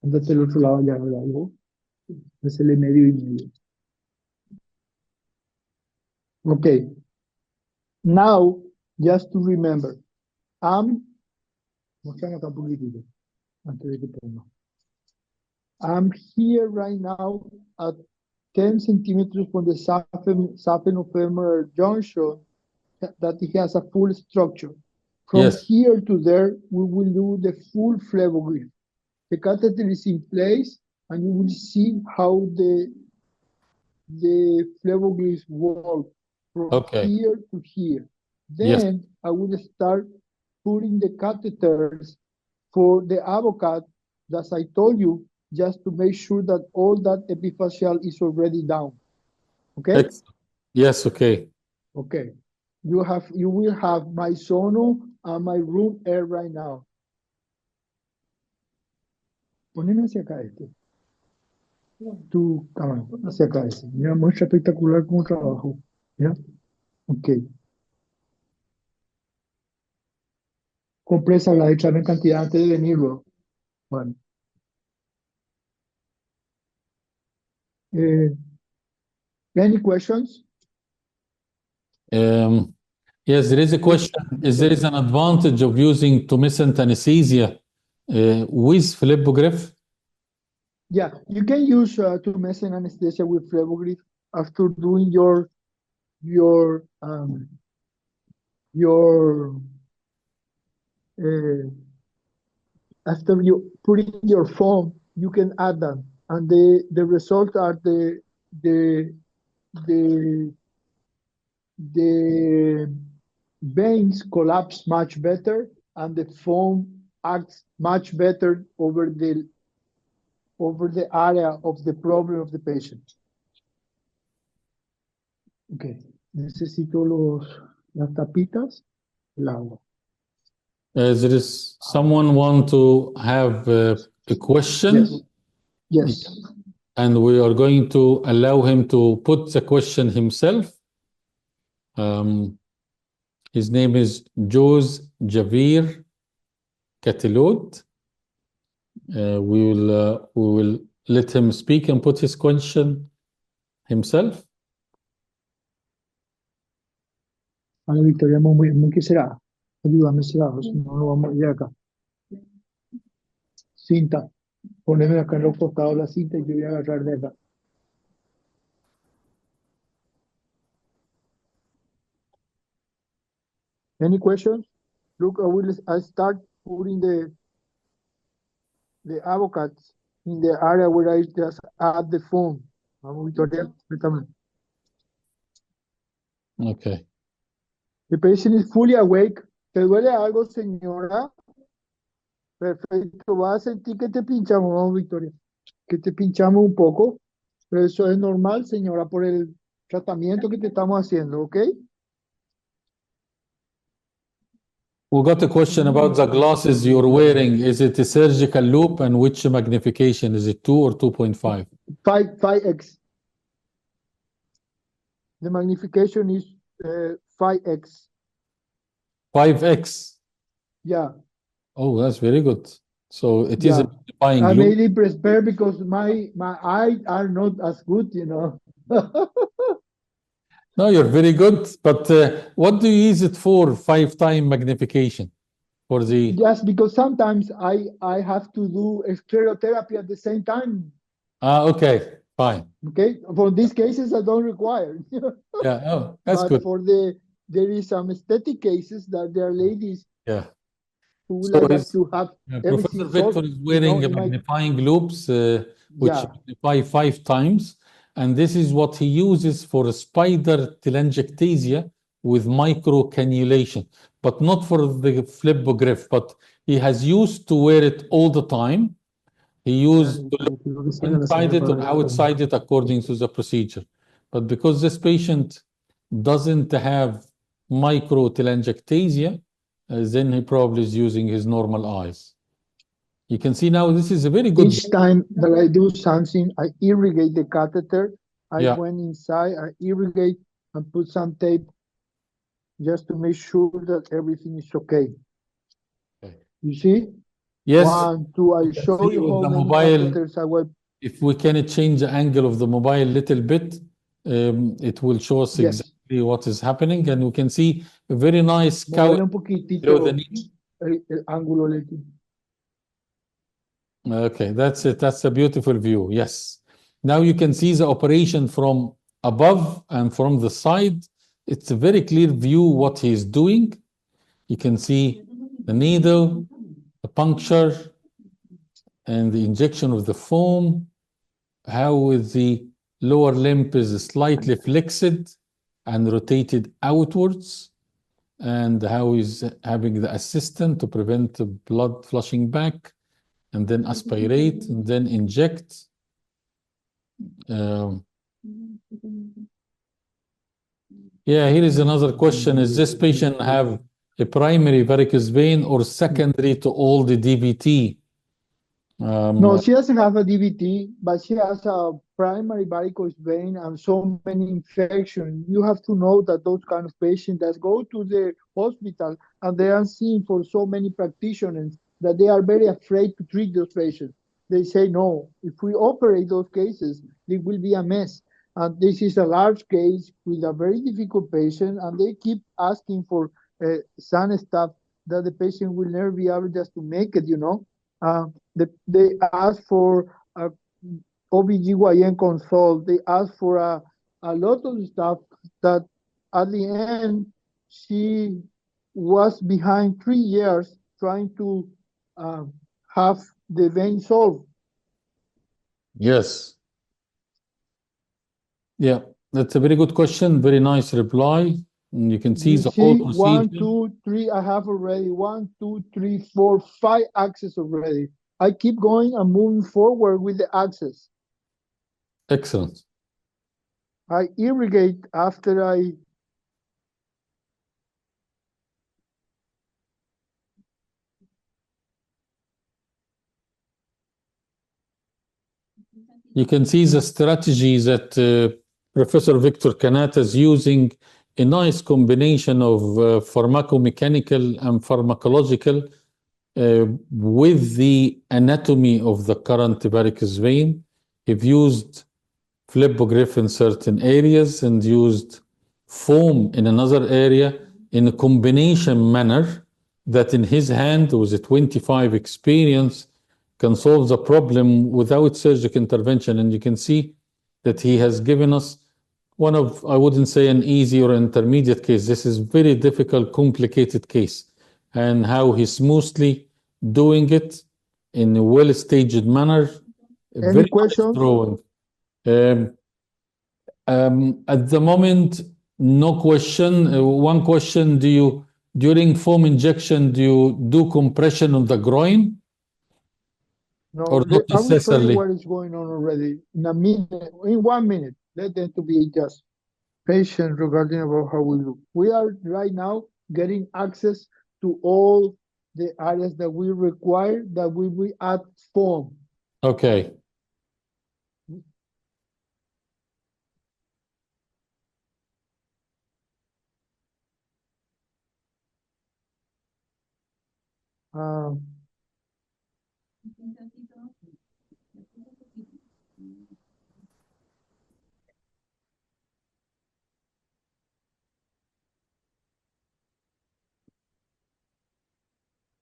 Andate al otro lado ya, ¿verdad? Es el medio y medio. Okay. Now, just to remember, I'm here right now at 10 centimeters from the saphenofemoral junction that it has a full structure. From here to there, we will do the full Flebogrif. The catheter is in place, and you will see how the Flebogrif work from here to here. Then I will start putting the catheters for the avocat, as I told you, just to make sure that all that epiphyseal is already down. Okay? Yes, okay. Okay. You will have my sono and my room air right now. Poneme hacia acá Tu cámara, hacia acá Mira, muestra espectacular como trabajo. ¿Ya? Ok. Compresa la echarme en cantidad antes de venirlo. Bueno. Any questions? Yes, there is a question. Is there an advantage of using tumescent anesthesia with Flebogrif? Yeah, you can use tumescent anesthesia with Flebogrif after doing your after you put in your foam, you can add them, and the results are the veins collapse much better, and the foam acts much better over the area of the problem of the patient. Okay, necesito las tapitas, el agua. There is someone want to have a question? Yes. And we are going to allow him to put the question himself. His name is Jose Javier Catilot. We will let him speak and put his question himself. Ana Victoria, ¿qué será? Ayúdame, será, si no, no vamos a ir acá. Cinta. Poneme acá en los costados la cinta y yo voy a agarrar de acá. Any questions? Look, I start putting the avocados in the area where I just add the foam. Vamos, Victoria, préstame. Okay. The patient is fully awake. ¿Te duele algo, señora? Perfecto. Vas a sentir que te pinchamos, vamos, Victoria. Que te pinchamos un poco. Pero eso es normal, señora, por el tratamiento que te estamos haciendo, ¿ok? We got a question about the glasses you're wearing. Is it a surgical loop, and which magnification? Is it 2 or 2.5? 5x. The magnification is 5x. 5x. Yeah. Oh, that's very good. So it is a magnifying I loop. made it prepare because my eyes are not as good, you know. No, you're very good. But what do you use it for? 5-time magnification for the. Yes, because sometimes I have to do stereotherapy at the same time. Okay, fine. Okay, for these cases I don't require. Yeah, oh, that's but good. for there is some aesthetic cases that there are ladies who would like to have Professor everything Victor solved, is wearing you a know, magnifying loops which magnify 5 times, and this is what he uses for spider telangiectasia with microcannulation, but not for the Flebogrif, but he has used to wear it all the time. He used to look inside it or outside it according to the procedure. But because this patient doesn't have microtelangiectasia, then he probably is using his normal eyes. You can see now this is a very good. Each time that I do something, I irrigate the catheter. I went inside, I irrigate and put some tape just to make sure that everything is okay. You see? Yes. 1, 2, I show you how many catheters I will. If we can change the angle of the mobile a little bit, it will show us exactly what is happening, and we can see a very nice cow below the knee. Okay, that's it. That's a beautiful view. Yes. Now you can see the operation from above and from the side. It's a very clear view what he's doing. You can see the needle, the puncture, and the injection of the foam, how the lower limb is slightly flexed and rotated outwards, and how he's having the assistant to prevent the blood flushing back, and then aspirate, and then inject. Yeah, here is another question. Is this patient have a primary varicose vein or secondary to all the DVT? No, she doesn't have a DVT, but she has a primary varicose vein and so many infections. You have to know that those kind of patients that go to the hospital and they are seen for so many practitioners that they are very afraid to treat those patients. They say, no, if we operate those cases, it will be a mess. And this is a large case with a very difficult patient, and they keep asking for some stuff that the patient will never be able just to make it, you know. They ask for a OBGYN consult. They ask for a lot of stuff that at the end, she was behind 3 years trying to have the vein solved. Yes. Yeah, that's a very good question. Very nice reply. And you can see You the whole see, 1, procedure. 2, 3, I have already 1, 2, 3, 4, 5 axes already. I keep going and moving forward with the axis. Excellent. I irrigate after I You can see the strategy that Professor Victor Kanata is using, a nice combination of pharmacomechanical and pharmacological with the anatomy of the current varicose vein. He've used Flebogrif in certain areas and used foam in another area in a combination manner that in his hand, with a 25 experience, can solve the problem without surgical intervention. And you can see that he has given us one of, I wouldn't say an easy or intermediate case. This is very difficult, complicated case, and how he's smoothly doing it in a well-staged manner. Any Very questions? nice drawing. At the moment, no question. One question: during foam injection, do you do compression of the groin? No, Or not I will show you necessarily? what is going on already in a minute, in 1 minute. Let them to be just patient regarding about how we look. We are right now getting access to all the areas that we require that we will add foam. Okay.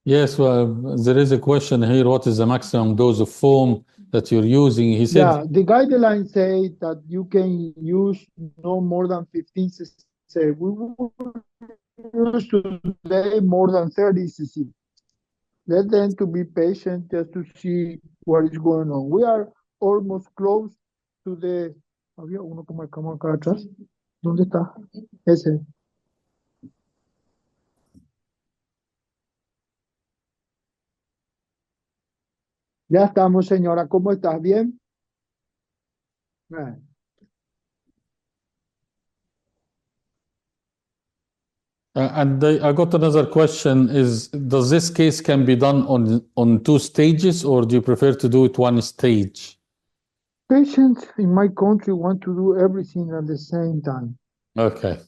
Yes, well, there is a question here. What is the maximum dose of foam that you're using? He said, Yeah, the guidelines say that you can use no more than 15 cc. We will use today more than 30 cc. Let them to be patient just to see what is going on. We are almost close to the... Había uno como acá atrás. ¿Dónde está? Ese. Ya estamos, señora. ¿Cómo estás? ¿Bien? and I got another question: does this case can be done on 2 stages, or do you prefer to do it 1 stage? Patients in my country want to do everything at the same time. Okay.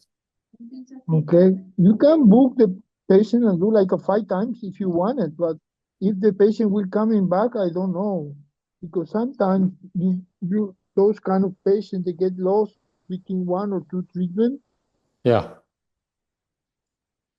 Okay, you can book the patient and do like 5 times if you want it, but if the patient will coming back, I don't know, because sometimes you those kind of patients, they get lost between 1 or 2 treatments. Yeah.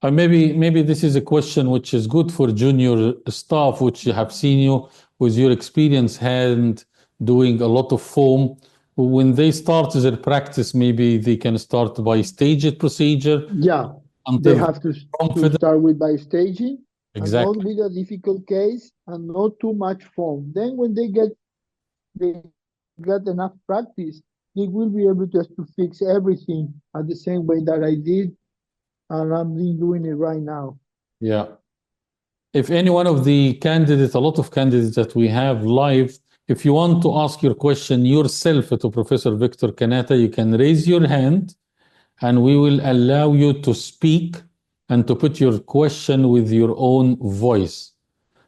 Maybe this is a question which is good for junior staff, which have seen you with your experience hand doing a lot of foam. When they start their practice, maybe they can start by staged procedure. Yeah, until they have to confident. start with by staging, Exactly. and not with a difficult case, and not too much foam. Then when they get enough practice, they will be able just to fix everything at the same way that I did, and I'm doing it right now. Yeah. If any one of the candidates, a lot of candidates that we have live, if you want to ask your question yourself to Professor Victor Kanata, you can raise your hand and we will allow you to speak and to put your question with your own voice.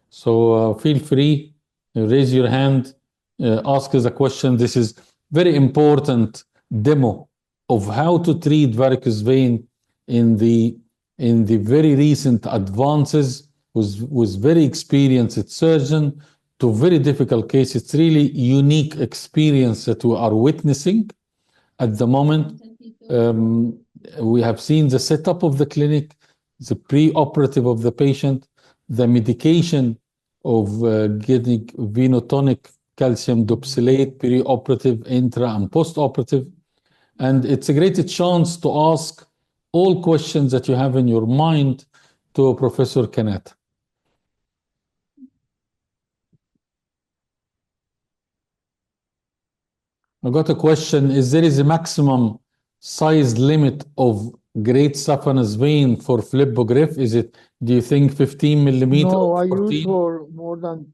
So feel free, raise your hand, ask us a question. This is very important demo of how to treat varicose vein in the very recent advances with very experienced surgeon to very difficult cases. It's really unique experience that we are witnessing. at the moment. We have seen the setup of the clinic, the pre-operative of the patient, the medication of getting venotonic calcium doxylate, pre-operative, intra, and post-operative. And it's a great chance to ask all questions that you have in your mind to Professor Kanata. I got a question. Is there a maximum size limit of great saphenous vein for Flebogrif? Is it, do you think 15 millimeter No, or I 14? use for more than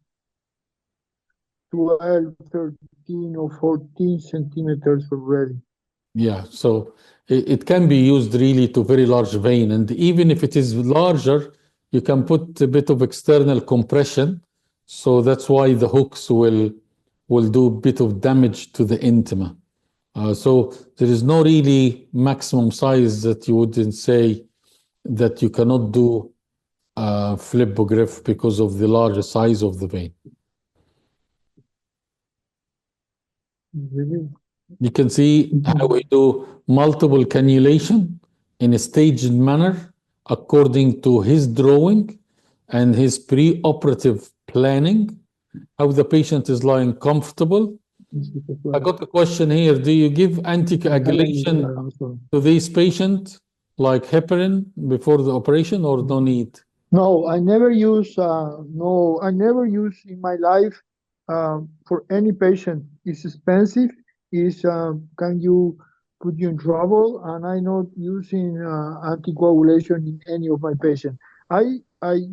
12, 13, or 14 centimeters already. Yeah, so it can be used really to very large vein. And even if it is larger, you can put a bit of external compression. So that's why the hooks will do a bit of damage to the intima. So there is no really maximum size that you wouldn't say that you cannot do Flebogrif because of the larger size of the vein. Really? You can see how we do multiple cannulation in a staged manner according to his drawing and his pre-operative planning, how the patient is lying comfortable. I got a question here. Do you give anticoagulation to these patients like heparin before the operation or no need? No, I never use. No, I never use in my life for any patient. It's expensive. Is can you put you in trouble? And I'm not using anticoagulation in any of my patients. I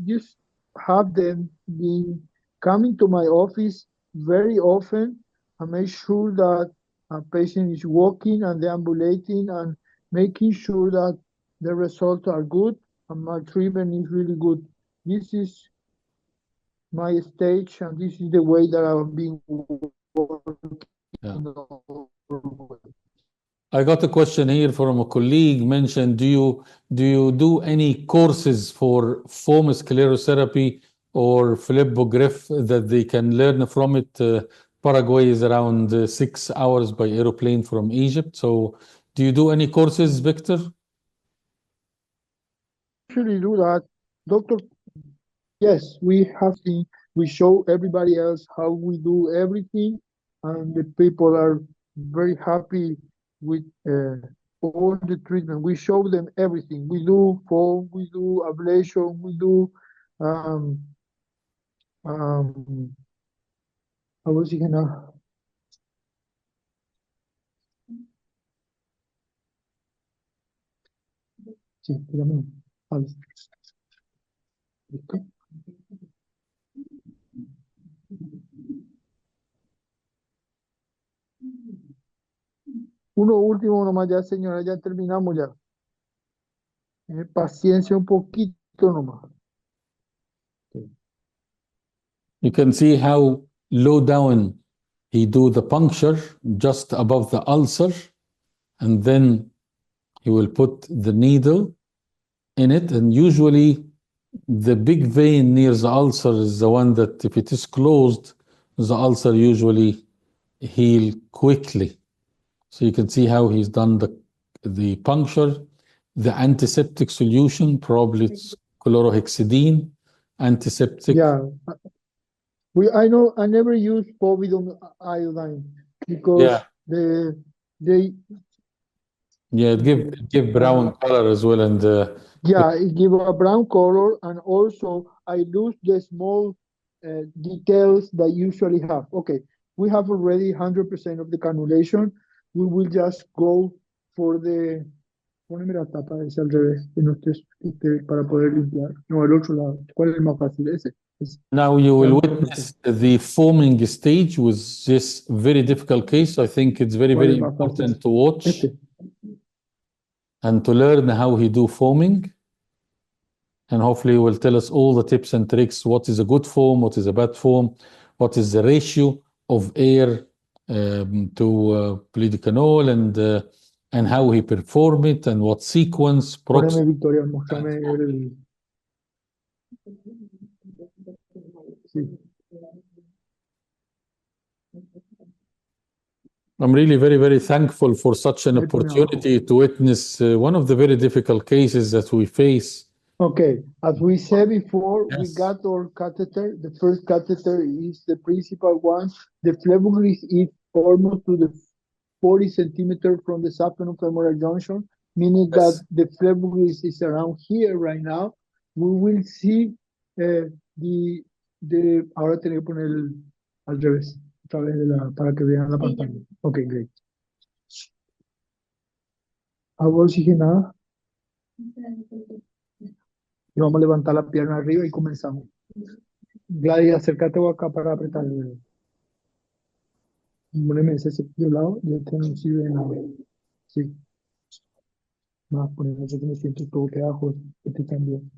just have them been coming to my office very often and make sure that a patient is walking and deambulating and making sure that the results are good and my treatment is really good. This is my stage, and this is the way that I've been working. Yeah. I got a question here from a colleague mentioned, do you do any courses for foam sclerotherapy or Flebogrif that they can learn from it? Paraguay is around 6 hours by aeroplane from Egypt. So do you do any courses, Victor? Actually do that, Doctor. Yes, we have seen, we show everybody else how we do everything, and the people are very happy with all the treatment. We show them everything. We do foam, we do ablation, we do I was gonna. Sí, dígame. ¿Listo? Uno último nomás ya, señora, ya terminamos ya. Paciencia un poquito nomás. You can see how low down he do the puncture just above the ulcer, and then he will put the needle in it, and usually the big vein near the ulcer is the one that if it is closed, the ulcer usually heal quickly. So you can see how he's done the puncture, the antiseptic solution, probably it's chlorhexidine, antiseptic. Yeah, I know I never use povidone iodine because they it give brown color as well, and yeah, it give a brown color, and also I lose the small details that usually have. Okay, we have already 100% of the cannulation. We will just go for the. Póneme la tapa ese al revés, que no estés para poder limpiar. No, el otro lado. ¿Cuál es el más fácil? Ese. Now you will witness the foaming stage with this very difficult case. I think it's very, very important to watch and to learn how he do foaming. And hopefully he will tell us all the tips and tricks. What is a good foam? What is a bad foam? What is the ratio of air to polidecanol, and how he perform it, and what sequence. Póneme, Victoria, mostrame Sí. I'm really very, very thankful for such an Ahí pone abajo. opportunity to witness one of the very difficult cases that we face. Okay, as we said before, we Yes. got our catheter. The first catheter is the principal one. The Flebogrif is almost to the 40 centimeter from the saphenofemoral junction, meaning Yes. that the Flebogrif is around here right now. We will see ahora tengo que poner al revés, otra vez para que vean la pantalla. Okay, great. Agua oxigenada. Y vamos a levantar la pierna arriba y comenzamos. Gladys, acércate acá para apretar el dedo. Poneme ese cepillo al lado y este no sirve de nada. Sí. Más poner eso que me siento todo que abajo. Este también.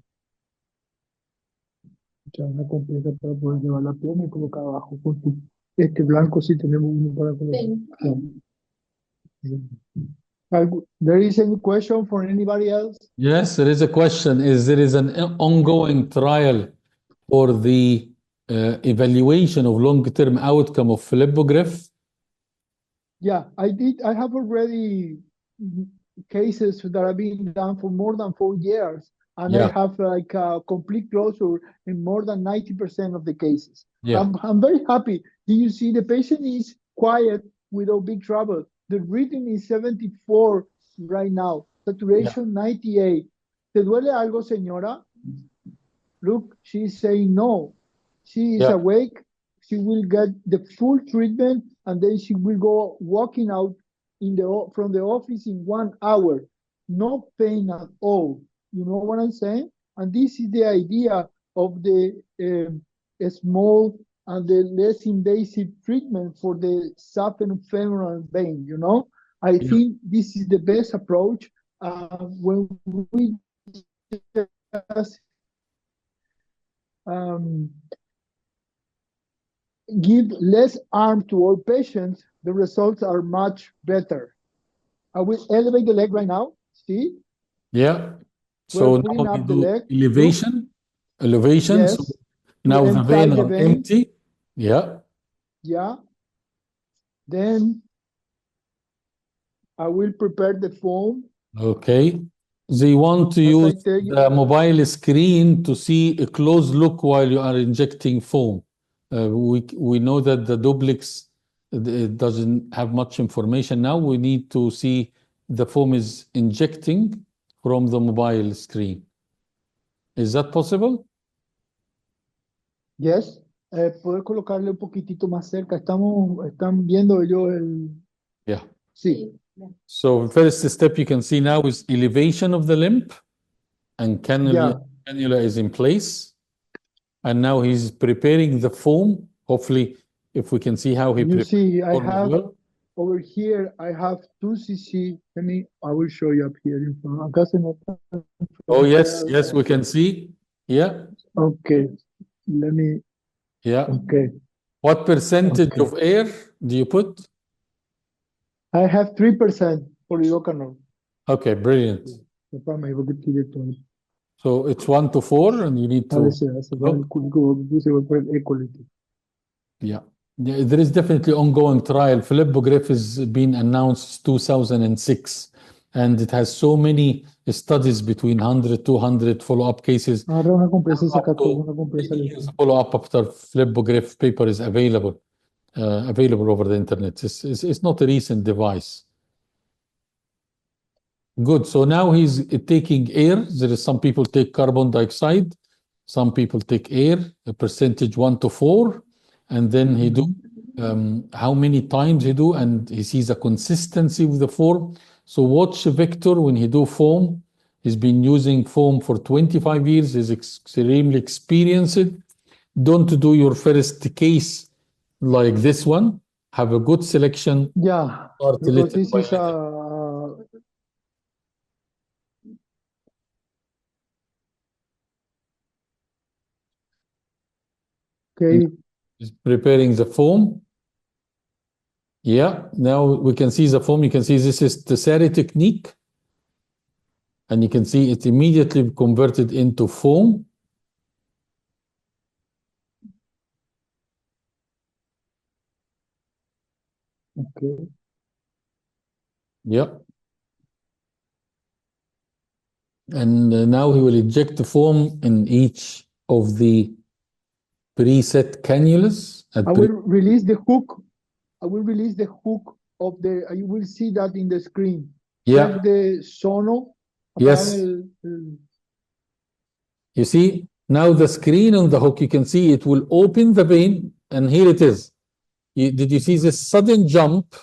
Echar una completa para poder llevar la pierna y colocar abajo. Este blanco sí tenemos uno para colocar. Sí. There is any question for anybody else? Yes, there is a question. There is an ongoing trial for the evaluation of long-term outcome of Flebogrif? Yeah, I have already cases that have been done for more than 4 years, and I have like a complete closure in more than 90% of the cases. Yeah. I'm very happy. Do you see the patient is quiet without big trouble? The reading is 74 right now, saturation 98. ¿Te duele algo, señora? Look, she's saying no. She is awake. She will get the full treatment, and then she will go walking out from the office in 1 hour. No pain at all. You know what I'm saying? And this is the idea of the small and the less invasive treatment for the saphenofemoral vein. You know, I think this is the best approach when we just give less arm to our patients, the results are much better. I will elevate the leg right now. See? Yeah. We're So putting now we up the do leg. elevation. Elevation. Yes. So now the vein are empty. Yeah. Yeah. Then I will prepare the foam. Okay. They want to use the mobile screen to see a close look while you are injecting foam. We know that the duplex it doesn't have much information now. We need to see the foam is injecting from the mobile screen. Is that possible? Yes. Poder colocarle un poquitito más cerca. Están viendo ellos el... Yeah. Sí. So first step you can see now is elevation of the limb, and cannula is in place. And now he's preparing the foam. Hopefully, if we can see how he prepares. You see, I have over here, I have 2 cc. I will show you up here. Oh, yes, yes, we can see. Yeah. Okay. Let me. Yeah. Okay. What percentage of air do you put? I have 3% polylocanol. Okay, brilliant. So it's 1 to 4, and you need to. Yeah. There is definitely ongoing trial. Flebogrif has been announced 2006, and it has so many studies between 100, 200 follow-up cases. Follow-up after Flebogrif paper is available over the internet. It's not a recent device. Good. So now he's taking air. There is some people take carbon dioxide, some people take air, a percentage 1 to 4, and then he do how many times he do, and he sees a consistency with the form. So watch Victor when he do foam. He's been using foam for 25 years. He's extremely experienced. Don't do your first case like this one. Have a good selection. Yeah, because this is okay. He's preparing the foam. Yeah, now we can see the foam. You can see this is the Sari technique. And you can see it immediately converted into foam. Okay. Yep. And now he will inject the foam in each of the preset cannulas. I will release the hook. I will release the hook of the. You will see that in the screen. Yeah. Check the sono. Yes. You see, now the screen on the hook, you can see it will open the vein, and here it is. Did you see this sudden jump,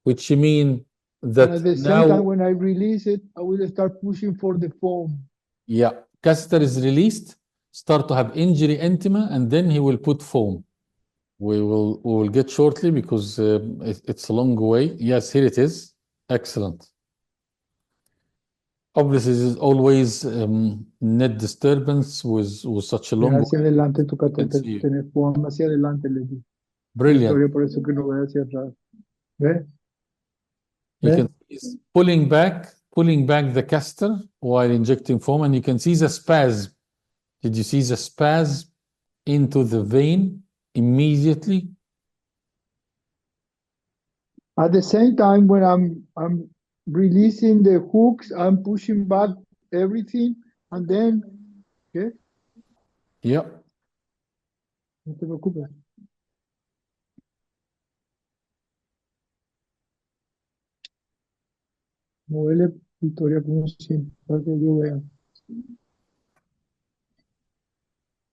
which mean that and at the now, same time, when I release it, I will start pushing for the foam. yeah, catheter is released, start to have injury intima, and then he will put foam. We will get shortly because it's a long way. Yes, here it is. Excellent. Obviously, this is always net disturbance with such a long Hacia way. adelante tu Let's catéter, see. tener foam hacia adelante, le di. Brilliant. Victoria, por eso que no ve hacia atrás. ¿Ve? You can see it's pulling back the caster while injecting foam, and you can see the spasm. Did you see the spasm into the vein immediately? At the same time, when I'm releasing the hooks, I'm pushing back everything, and then, okay? Yeah. No te preocupes. Muévele, Victoria, como siempre, para que yo vea.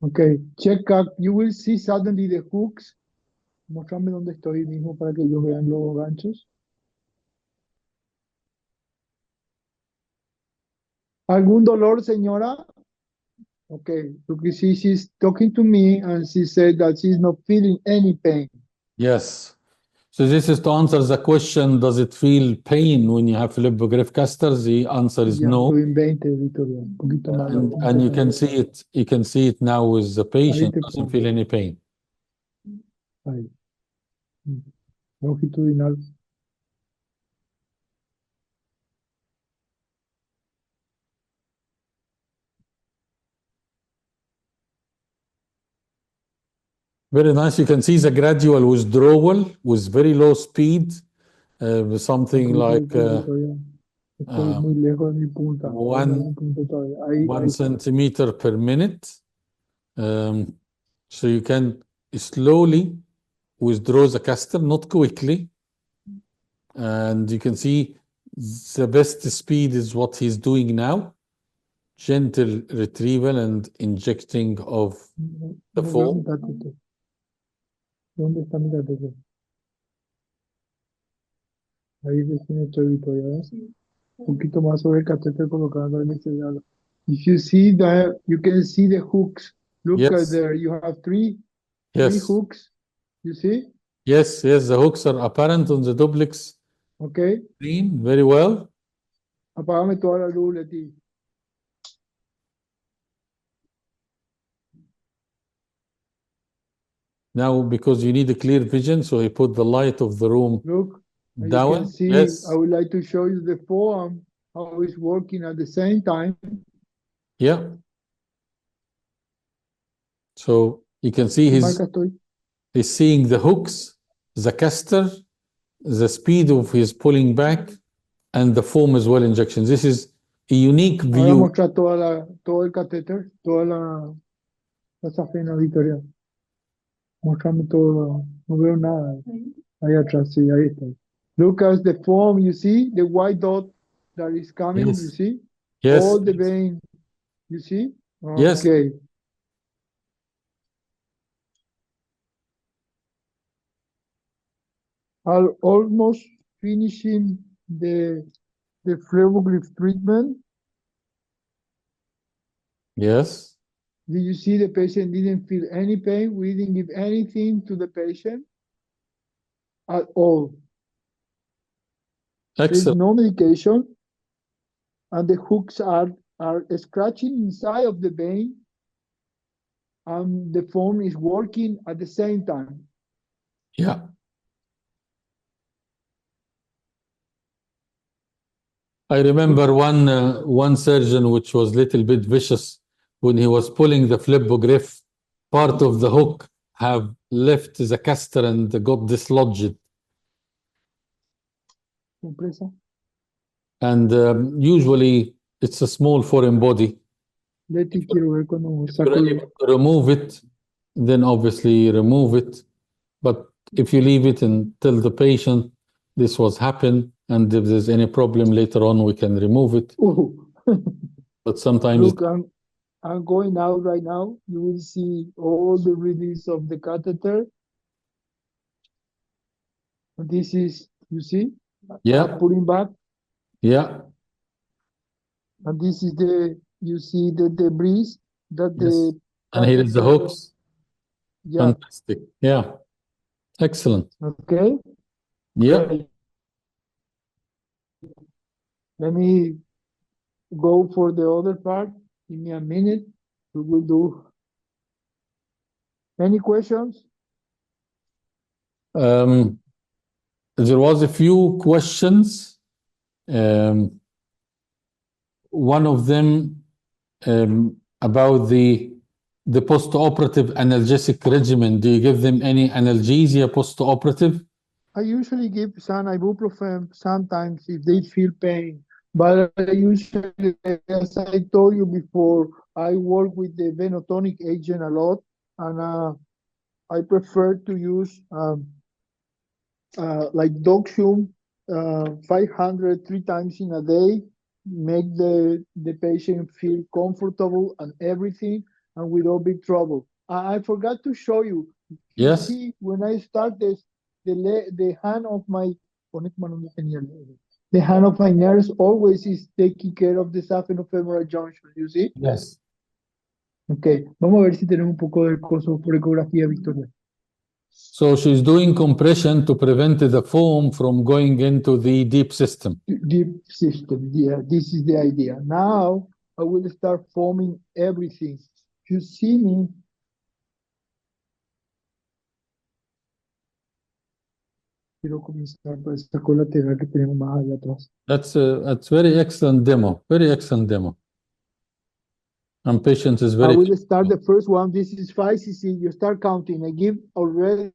Okay, check out. You will see suddenly the hooks. Mostrame dónde estoy mismo para que ellos vean los ganchos. ¿Algún dolor, señora? Okay, because she's talking to me and she said that she's not feeling any pain. Yes. So this is to answer the question, does it feel pain when you have Flebogrif casters? The answer is Ya, no. estoy en 20, Victoria. Un poquito más. And you can see it now with the patient, te doesn't pongo. feel any pain. Ahí. Longitudinal. Very nice. You can see the gradual withdrawal with very low speed, something like Estoy muy lejos de mi punta. one centimeter per minute. So you can slowly withdraw the caster, not quickly. And you can see the best speed is what he's doing now. Gentle retrieval and injecting of the foam. ¿Dónde está mi catéter? Ahí recién estoy, Victoria. Un poquito más sobre el catéter colocando en este lado. If you see that, you can see the hooks. Look Yes. at there. You have three Yes. hooks. You see? Yes, the hooks are apparent on the duplex Okay. screen. Very well. Apágame toda la luz, Leti. Now, because you need a clear vision, so he put the light of the room Look, as down. you can see, Yes. I would like to show you the foam, how it's working at the same time. Yeah. So you can see Marca estoy. he's seeing the hooks, the caster, the speed of his pulling back, and the foam as well injection. This is a unique Ahora view. mostrar todo el catéter, toda la safena, Victoria. Mostrame todo, no veo nada. Ahí atrás, sí, ahí está. Look at the foam, you see? The white dot that is coming, Yes. you see? Yes. All the vein, you see? Yes. Okay. I'm almost finishing the Flebogrif treatment. Yes. Did you see the patient didn't feel any pain? We didn't give anything to the patient at all. There's Excellent. no medication, and the hooks are scratching inside of the vein, and the foam is working at the same time. Yeah. I remember one surgeon which was a little bit vicious when he was pulling the Flebogrif, part of the hook have left the caster and got dislodged. compresa. And usually it's a small foreign body. Leti, quiero ver cuando If saco you're los- able to remove it, then obviously remove it. But if you leave it and tell the patient this was happened, and if there's any problem later on, we can remove it. Ooh. But sometimes Look, I'm going out right now. You will see all the release of the catheter. This is, you see, yeah, I'm putting back. yeah, And this is you see the debris that yes. the And here is the catheter- hooks. Yeah, Fantastic. Yeah. Excellent. okay. Yeah. Great. Let me go for the other part. Give me a minute. We will do. Any questions? There was a few questions. One of them about the post-operative analgesic regimen. Do you give them any analgesia post-operative? I usually give some ibuprofen sometimes if they feel pain, but I usually, as I told you before, I work with the venotonic agent a lot, and I prefer to use like Doxium 500 3 times in a day, make the patient feel comfortable and everything, and without big trouble. I forgot to show you. You Yes. see, when I start this, the hand of my nurse always is taking care of the saphenofemoral junction. You see? Yes. Okay, vamos a ver si tenemos un poco de coso por ecografía, Victoria. So she's doing compression to prevent the foam from going into the deep system. Deep system. Yeah, this is the idea. Now I will start foaming everything. You see me. Quiero comenzar por esta colateral que tenemos más allá atrás. That's very excellent demo. Very excellent demo. And patient is I very. will start the first one. This is 5 cc. You start counting. I give already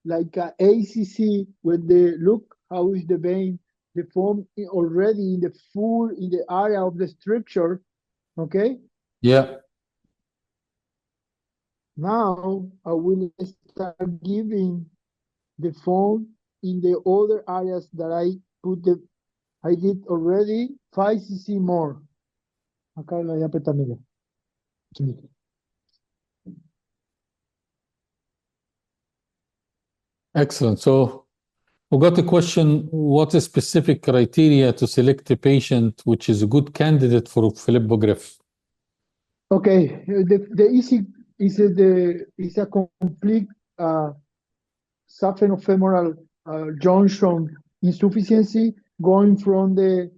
like a ACC with the look how is the vein, the foam already in the area of the structure. Okay. Yeah. Now I will start giving the foam in the other areas that I did already 5 cc more. Acá la voy a apretar, mira. Excellent. So we got a question, what is specific criteria to select a patient which is a good candidate for Flebogrif? Okay, the easy is a complete saphenofemoral junction insufficiency going from the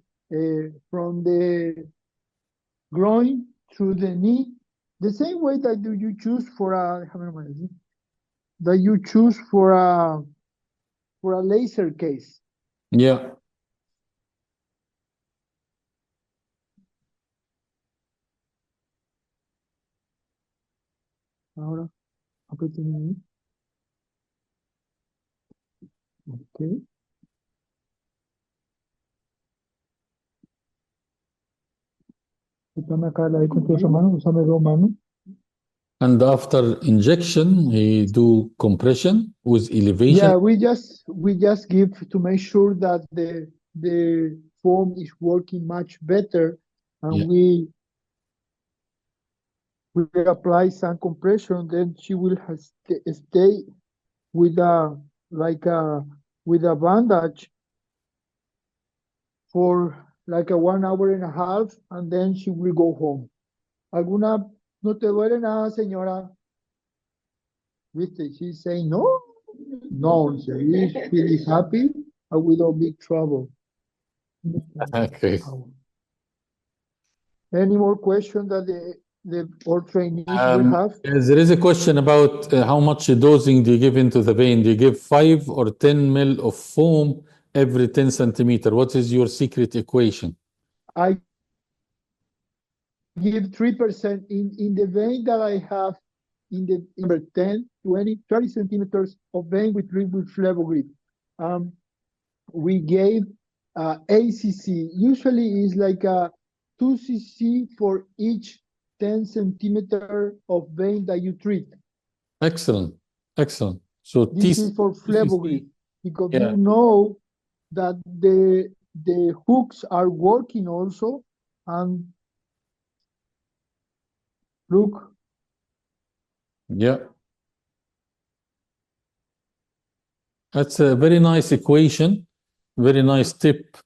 groin through the knee, the same way that you choose for a laser case. Yeah. Ahora, aprieten ahí. Okay. Úsame acá la con tu otra mano, úsame dos manos. And after injection, he do compression with elevation. Yeah, we just give to make sure that the foam is working much better, and Yeah. we apply some compression. Then she will stay with a bandage for like a 1 hour and a half, and then she will go home. ¿Alguna no te duele nada, señora? ¿Viste? She's saying no. No, she's really happy and without big trouble. Okay. Any more questions that our trainees will have? There is a question about how much dosing do you give into the vein? Do you give 5 or 10 mil of foam every 10 centimeter? What is your secret equation? I give 3% in the vein that I have in the number 10, 20, 30 centimeters of vein with Flebogrif. we gave ACC. Usually is like a 2 cc for each 10 centimeter of vein that you treat. Excellent, excellent. So This is for Flebogrif, because yeah. you know that the hooks are working also, and look. Yeah. That's a very nice equation, very nice tip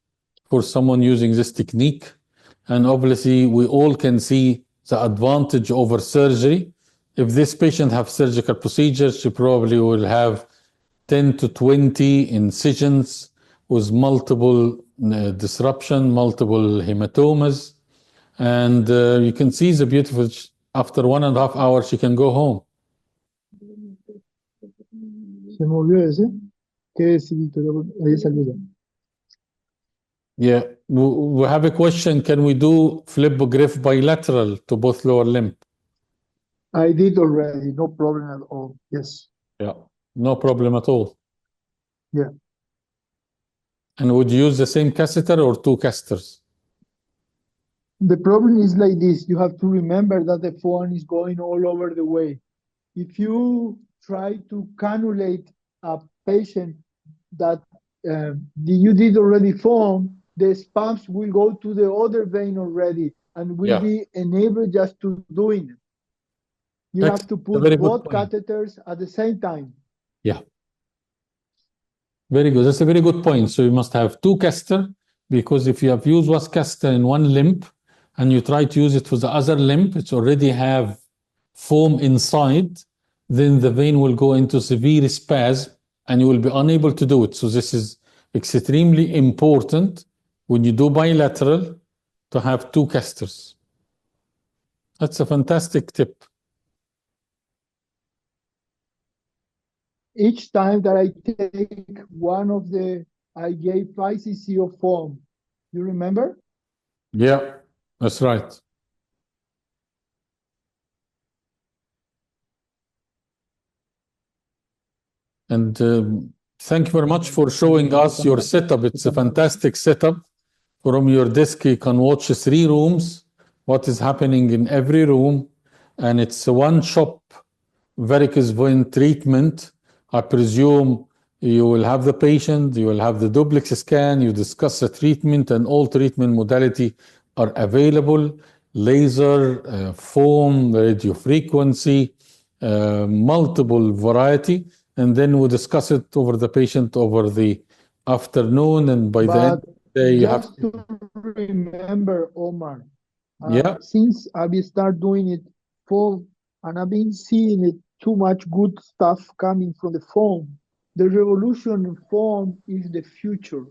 for someone using this technique. And obviously, we all can see the advantage over surgery. If this patient have surgical procedures, she probably will have 10 to 20 incisions with multiple disruption, multiple hematomas. And you can see the beautiful, after 1.5 hours, she can go home. Se movió ese. ¿Qué decir, Victoria? Ahí salió ya. Yeah, we have a question. Can we do Flebogrif bilateral to both lower limb? I did already, no problem at all. Yes. Yeah, no problem at all. Yeah. And would you use the same catheter or 2 catheters? The problem is like this. You have to remember that the phone is going all over the way. If you try to cannulate a patient that you did already form, the spams will go to the other vein already and will be enabled just to doing it. You have to put both catheters at the same time. Yeah. Very good. That's a very good point. So you must have 2 catheter, because if you have used one catheter in one limb and you try to use it for the other limb, it's already have foam inside, then the vein will go into severe spasm and you will be unable to do it. So this is extremely important when you do bilateral to have 2 catheters. That's a fantastic tip. Each time that I take one of the, I gave 5 cc of foam. You remember? Yeah, that's right. And thank you very much for showing us your setup. It's a fantastic setup. From your desk, you can watch 3 rooms, what is happening in every room. And it's a one-shop varicose vein treatment. I presume you will have the patient, you will have the duplex scan, you discuss the treatment, and all treatment modality are available. Laser, foam, radio frequency, multiple variety. And then we discuss it over the patient over the afternoon, and by the end of the day, you have to remember, Omar. Yeah. Since I've started doing it and I've been seeing it too much good stuff coming from the foam. The revolution in foam is the future.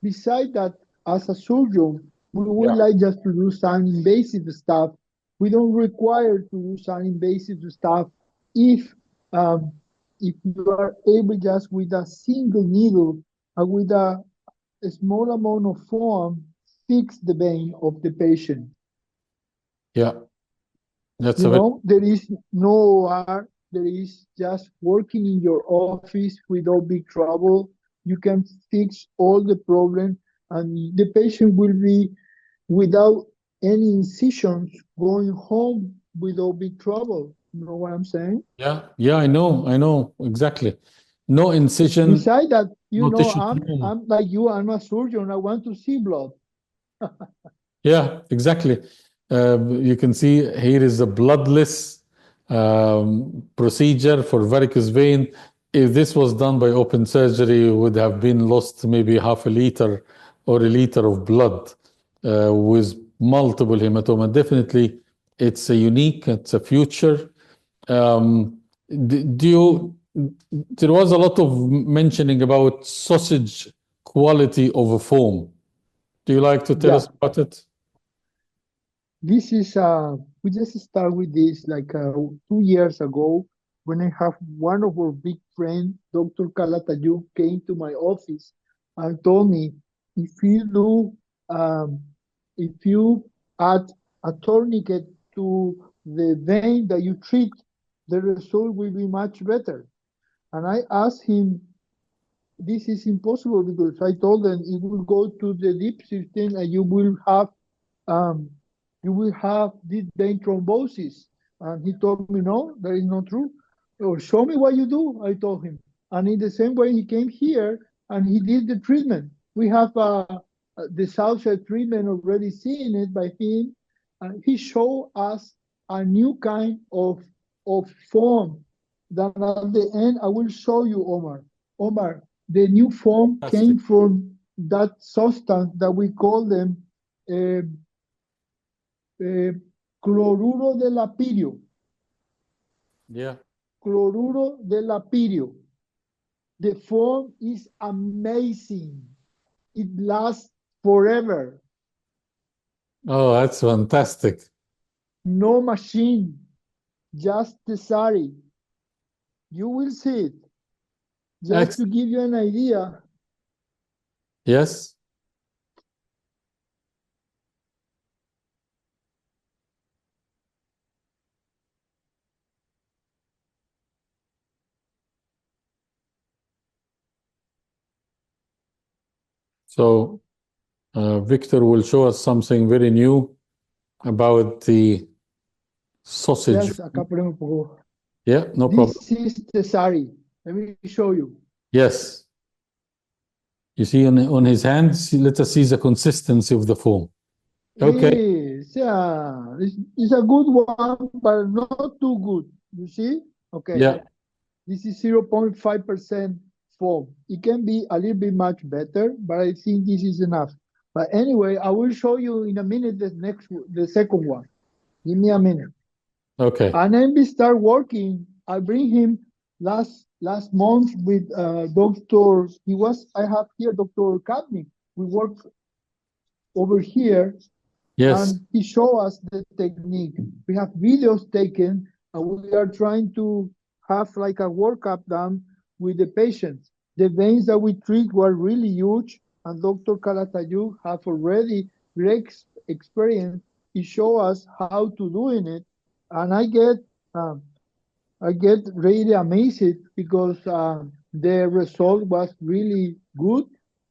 Besides that, as a surgeon, we would like just to do some invasive stuff. We don't require to do some invasive stuff if you are able just with a single needle and with a small amount of foam fix the vein of the patient. Yeah. That's there is no OR, there is just working in your office without big trouble. You can fix all the problem and the patient will be without any incisions going home without big trouble. You know what I'm saying? Yeah, I know, exactly. No incision. Besides that, I'm like you, I'm a surgeon, I want to see blood. Yeah, exactly. You can see here is a bloodless procedure for varicose vein. If this was done by open surgery, would have been lost maybe half a liter or a liter of blood with multiple hematoma. Definitely, it's a unique, it's a future. There was a lot of mentioning about sausage quality of a foam. Do you like to tell us about it? This is, we just started with this like 2 years ago when I have one of our big friends, Dr. Calatayud, came to my office and told me, if you add a tourniquet to the vein that you treat, the result will be much better. And I asked him, this is impossible because I told them it will go to the deep system and you will have this vein thrombosis. And he told me, no, that is not true. Or show me what you do, I told him. And in the same way, he came here and he did the treatment. We have the Southside treatment already seen it by him. And he showed us a new kind of foam that at the end, I will show you, Omar. Omar, the new foam came from that substance that we call them cloruro de lapirio. Yeah. Cloruro de lapirio. The foam is amazing. It lasts forever. Oh, that's fantastic. No machine, just the sari. You will see it. Just to give you an idea. Yes. So Victor will show us something very new about the sausage. Yes, acá ponemos un poco. Yeah, no problem. This is the sari. Let me show you. Yes. You see on his hands, let us see the consistency of the foam. Okay. It's a good one, but not too good. You see? Okay. Yeah. This is 0.5% foam. It can be a little bit much better, but I think this is enough. But anyway, I will show you in a minute the second one. Give me a minute. Okay. And then we start working. I bring him last month with Dr. I have here Dr. Kapnik. We work over here. Yes. And he showed us the technique. We have videos taken, and we are trying to have like a workup done with the patients. The veins that we treat were really huge, and Dr. Calatayud have already great experience. He showed us how to do it, and I get really amazed because the result was really good,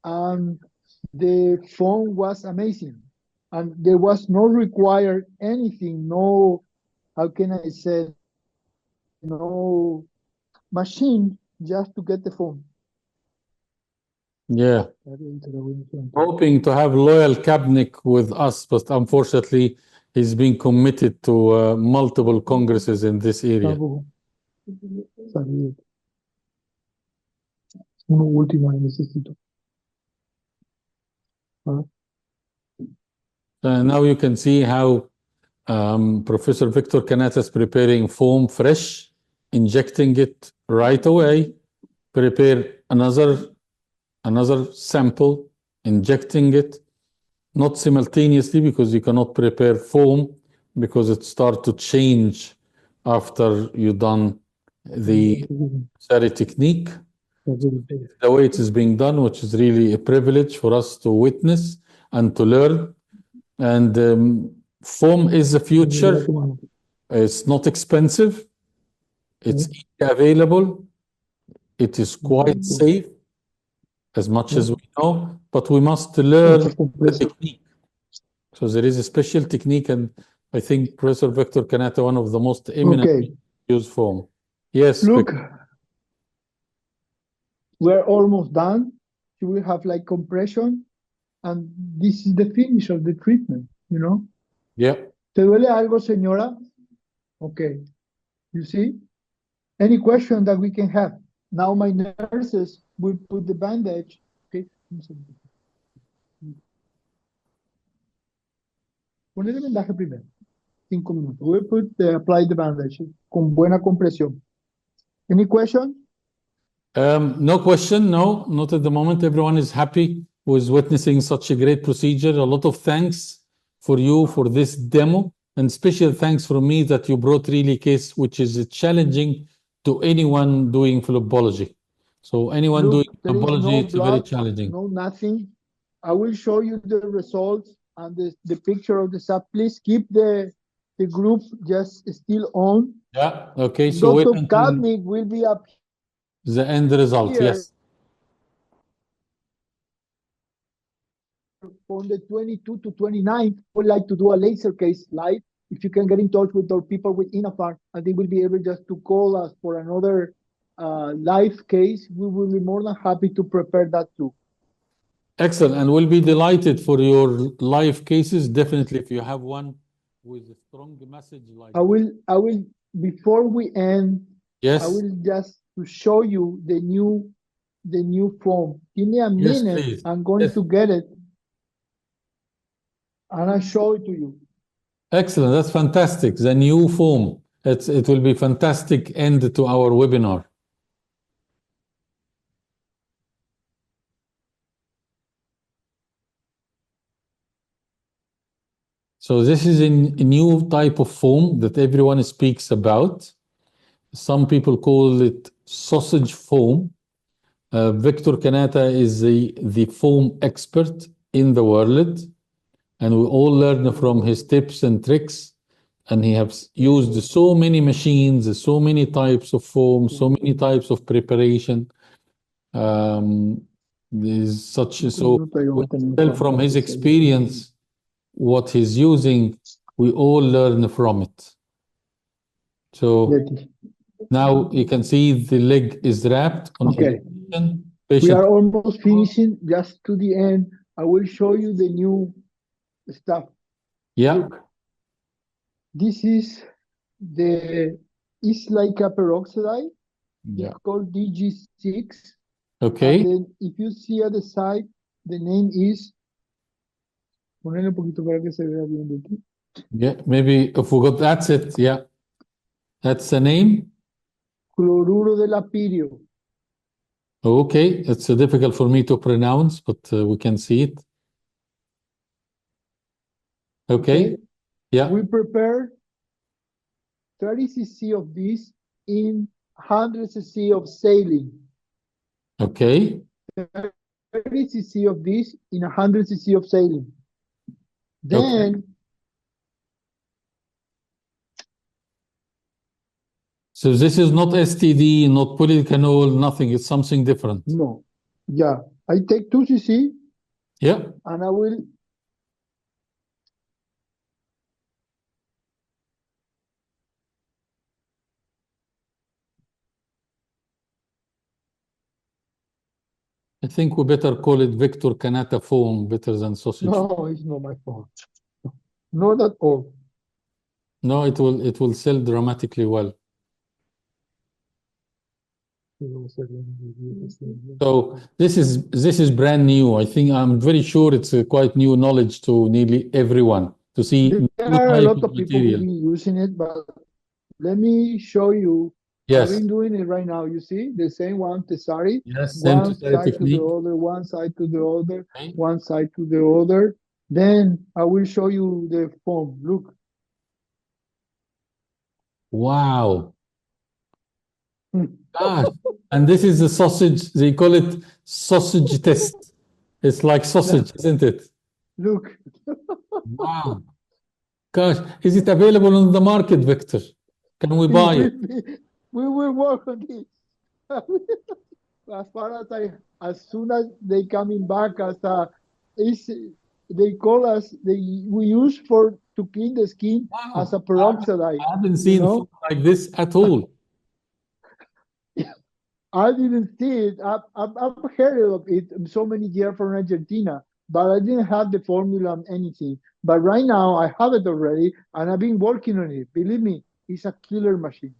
and the foam was amazing. And there was no required anything, no, how can I say, no machine just to get the phone. Yeah. Hoping to have loyal Kabnik with us, but unfortunately, he's been committed to multiple congresses in this area. Uno último necesito. Now you can see how Professor Victor Kanata is preparing foam fresh, injecting it right away, prepare another sample, injecting it, not simultaneously because you cannot prepare foam because it starts to change after you've done the sari technique. The way it is being done, which is really a privilege for us to witness and to learn. And foam is the future. It's not expensive. It's available. It is quite safe, as much as we know, but we must learn the technique. So there is a special technique, and I think Professor Victor Kanata, one of the most eminent use foam. Yes. Look, we're almost done. You will have like compression, and this is the finish of the treatment, you know? Yeah. ¿Te duele algo, señora? Okay. You see? Any question that we can have? Now my nurses will put the bandage. Okay. Poner el vendaje primero. 5 minutos. We'll apply the bandage con buena compresión. Any question? No question. No, not at the moment. Everyone is happy with witnessing such a great procedure. A lot of thanks for you for this demo, and special thanks from me that you brought really case which is challenging to anyone doing phlebology. So anyone doing phlebology, it's very challenging. No, nothing. I will show you the results and the picture of the sub. Please keep the group just still on. Yeah. Okay. So Dr. Kadnik will be up the end result. here. Yes. from the 22 to 29th, would like to do a laser case live. If you can get in touch with our people with Inapharm, and they will be able just to call us for another live case, we will be more than happy to prepare that too. Excellent, and we'll be delighted for your live cases. Definitely, if you have one with a strong message like I will, before we end, yes, I will just to show you the new form. Give me a yes, minute. please. I'm going Yes. to get it, and I'll show it to you. Excellent, that's fantastic. The new form. It will be fantastic end to our webinar. So this is a new type of foam that everyone speaks about. Some people call it sausage foam. Victor Kanata is the foam expert in the world, and we all learn from his tips and tricks. And he has used so many machines, so many types of foam, so many types of preparation. There's such so we tell from his experience what he's using. We all learn from it. So now you can see the leg is wrapped on Okay. patient. We are almost finishing. Just to the end, I will show you the new stuff. Yeah. Look, this is it's like a peroxide. Yeah. It's called DG6. Okay. And then if you see at the side, the name is. Ponele un poquito para que se vea bien de aquí. Yeah, maybe if we got that's it. Yeah. That's the name. Cloruro de lapirio. Okay, it's difficult for me to pronounce, but we can see it. Okay. Yeah. We prepare 30 cc of this in 100 cc of saline. Okay. 30 cc of this in 100 cc of saline. Then, so this is not STD, not polycanol, nothing. It's something different. no, yeah, I take 2 cc Yeah. and I will. I think we better call it Victor Kanata foam better than sausage. No, it's not my fault. Not at all. No, it will sell dramatically well. So this is brand new. I think I'm very sure it's a quite new knowledge to nearly everyone to see There new are a type lot of of people who've material. been using it, but let me show you. Yes. I've been doing it right now. You see the same one, Tesari. Yes, same One Tesari side to technique. the other, one side to the other, Okay. one side to the other. Then I will show you the foam. Look. Wow. Gosh. And this is the sausage, they call it sausage test. It's like sausage, isn't it? Look. Wow. Gosh, is it available on the market, Victor? Can we buy it? We will work on this. As far as soon as they coming back they call us, we use to clean the skin as a peroxide. I haven't seen food like this at all. I didn't see it. I've heard of it so many years from Argentina, but I didn't have the formula and anything. But right now I have it already, and I've been working on it. Believe me, it's a killer machine.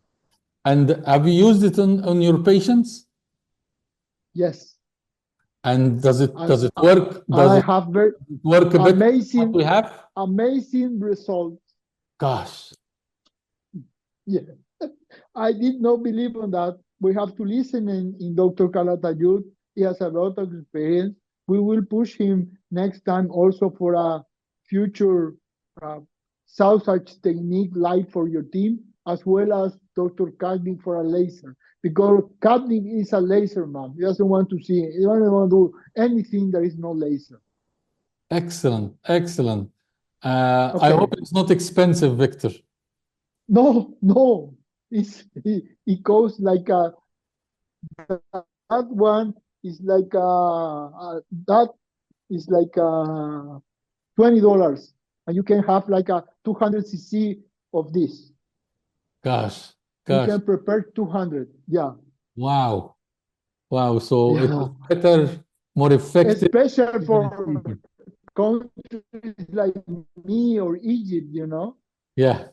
And have you used it on your patients? Yes. And does it work? Does it have very work a bit? amazing, What we have? amazing results. Gosh. Yeah, I did not believe on that. We have to listen in Dr. Calatayud. He has a lot of experience. We will push him next time also for a future sausage technique live for your team, as well as Dr. Kadnik for a laser. Because Kadnik is a laser man. He doesn't want to see, he doesn't want to do anything that is not laser. Excellent, excellent. I hope it's not expensive, Victor. No, it goes like that one is like that is like $20, and you can have like a 200 cc of this. Gosh, You gosh. can prepare 200. Yeah. Wow. Wow. So it Yeah. is better, more effective. Especially for countries like me or Egypt, you know. Yeah.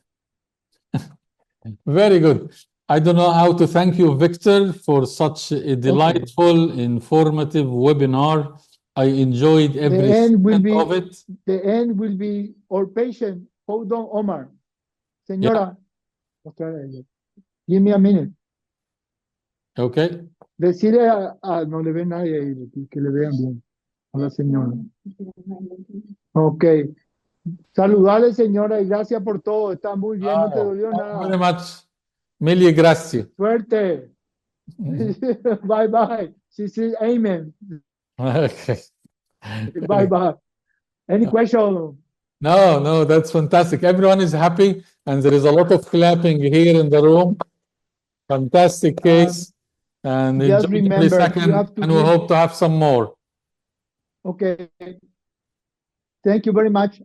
Very good. I don't know how to thank you, Victor, for such a delightful, informative webinar. I enjoyed every second of it. The end will be our patient. Hold on, Omar. Yeah. Señora, give me a minute. Okay. Decirle no le ve nadie ahí, que le vean bien a la señora. Ok. Saludarle, señora, y gracias por todo. Está muy bien, no te dolió Thank you very nada. much. Mille grazie. Suerte. Bye bye. Sí, sí, amen. Okay. Bye bye. Any question? No, no, that's fantastic. Everyone is happy, and there is a lot of clapping here in the room. Fantastic case, and Just enjoyed every remember, you second, have to and we give. hope to have some more. Okay. Thank you very much.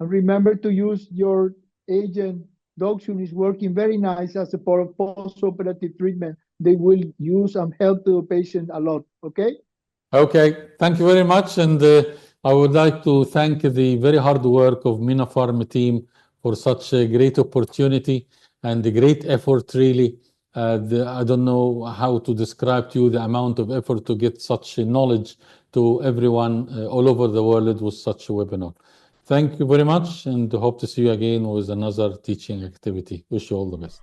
And remember to use your agent. Doxun is working very nice as a post-operative treatment. They will use and help the patient a lot. Okay. Okay, thank you very much, and I would like to thank the very hard work of Mina Pharma team for such a great opportunity and a great effort, really. I don't know how to describe to you the amount of effort to get such knowledge to everyone all over the world with such a webinar. Thank you very much, and hope to see you again with another teaching activity. Wish you all the best.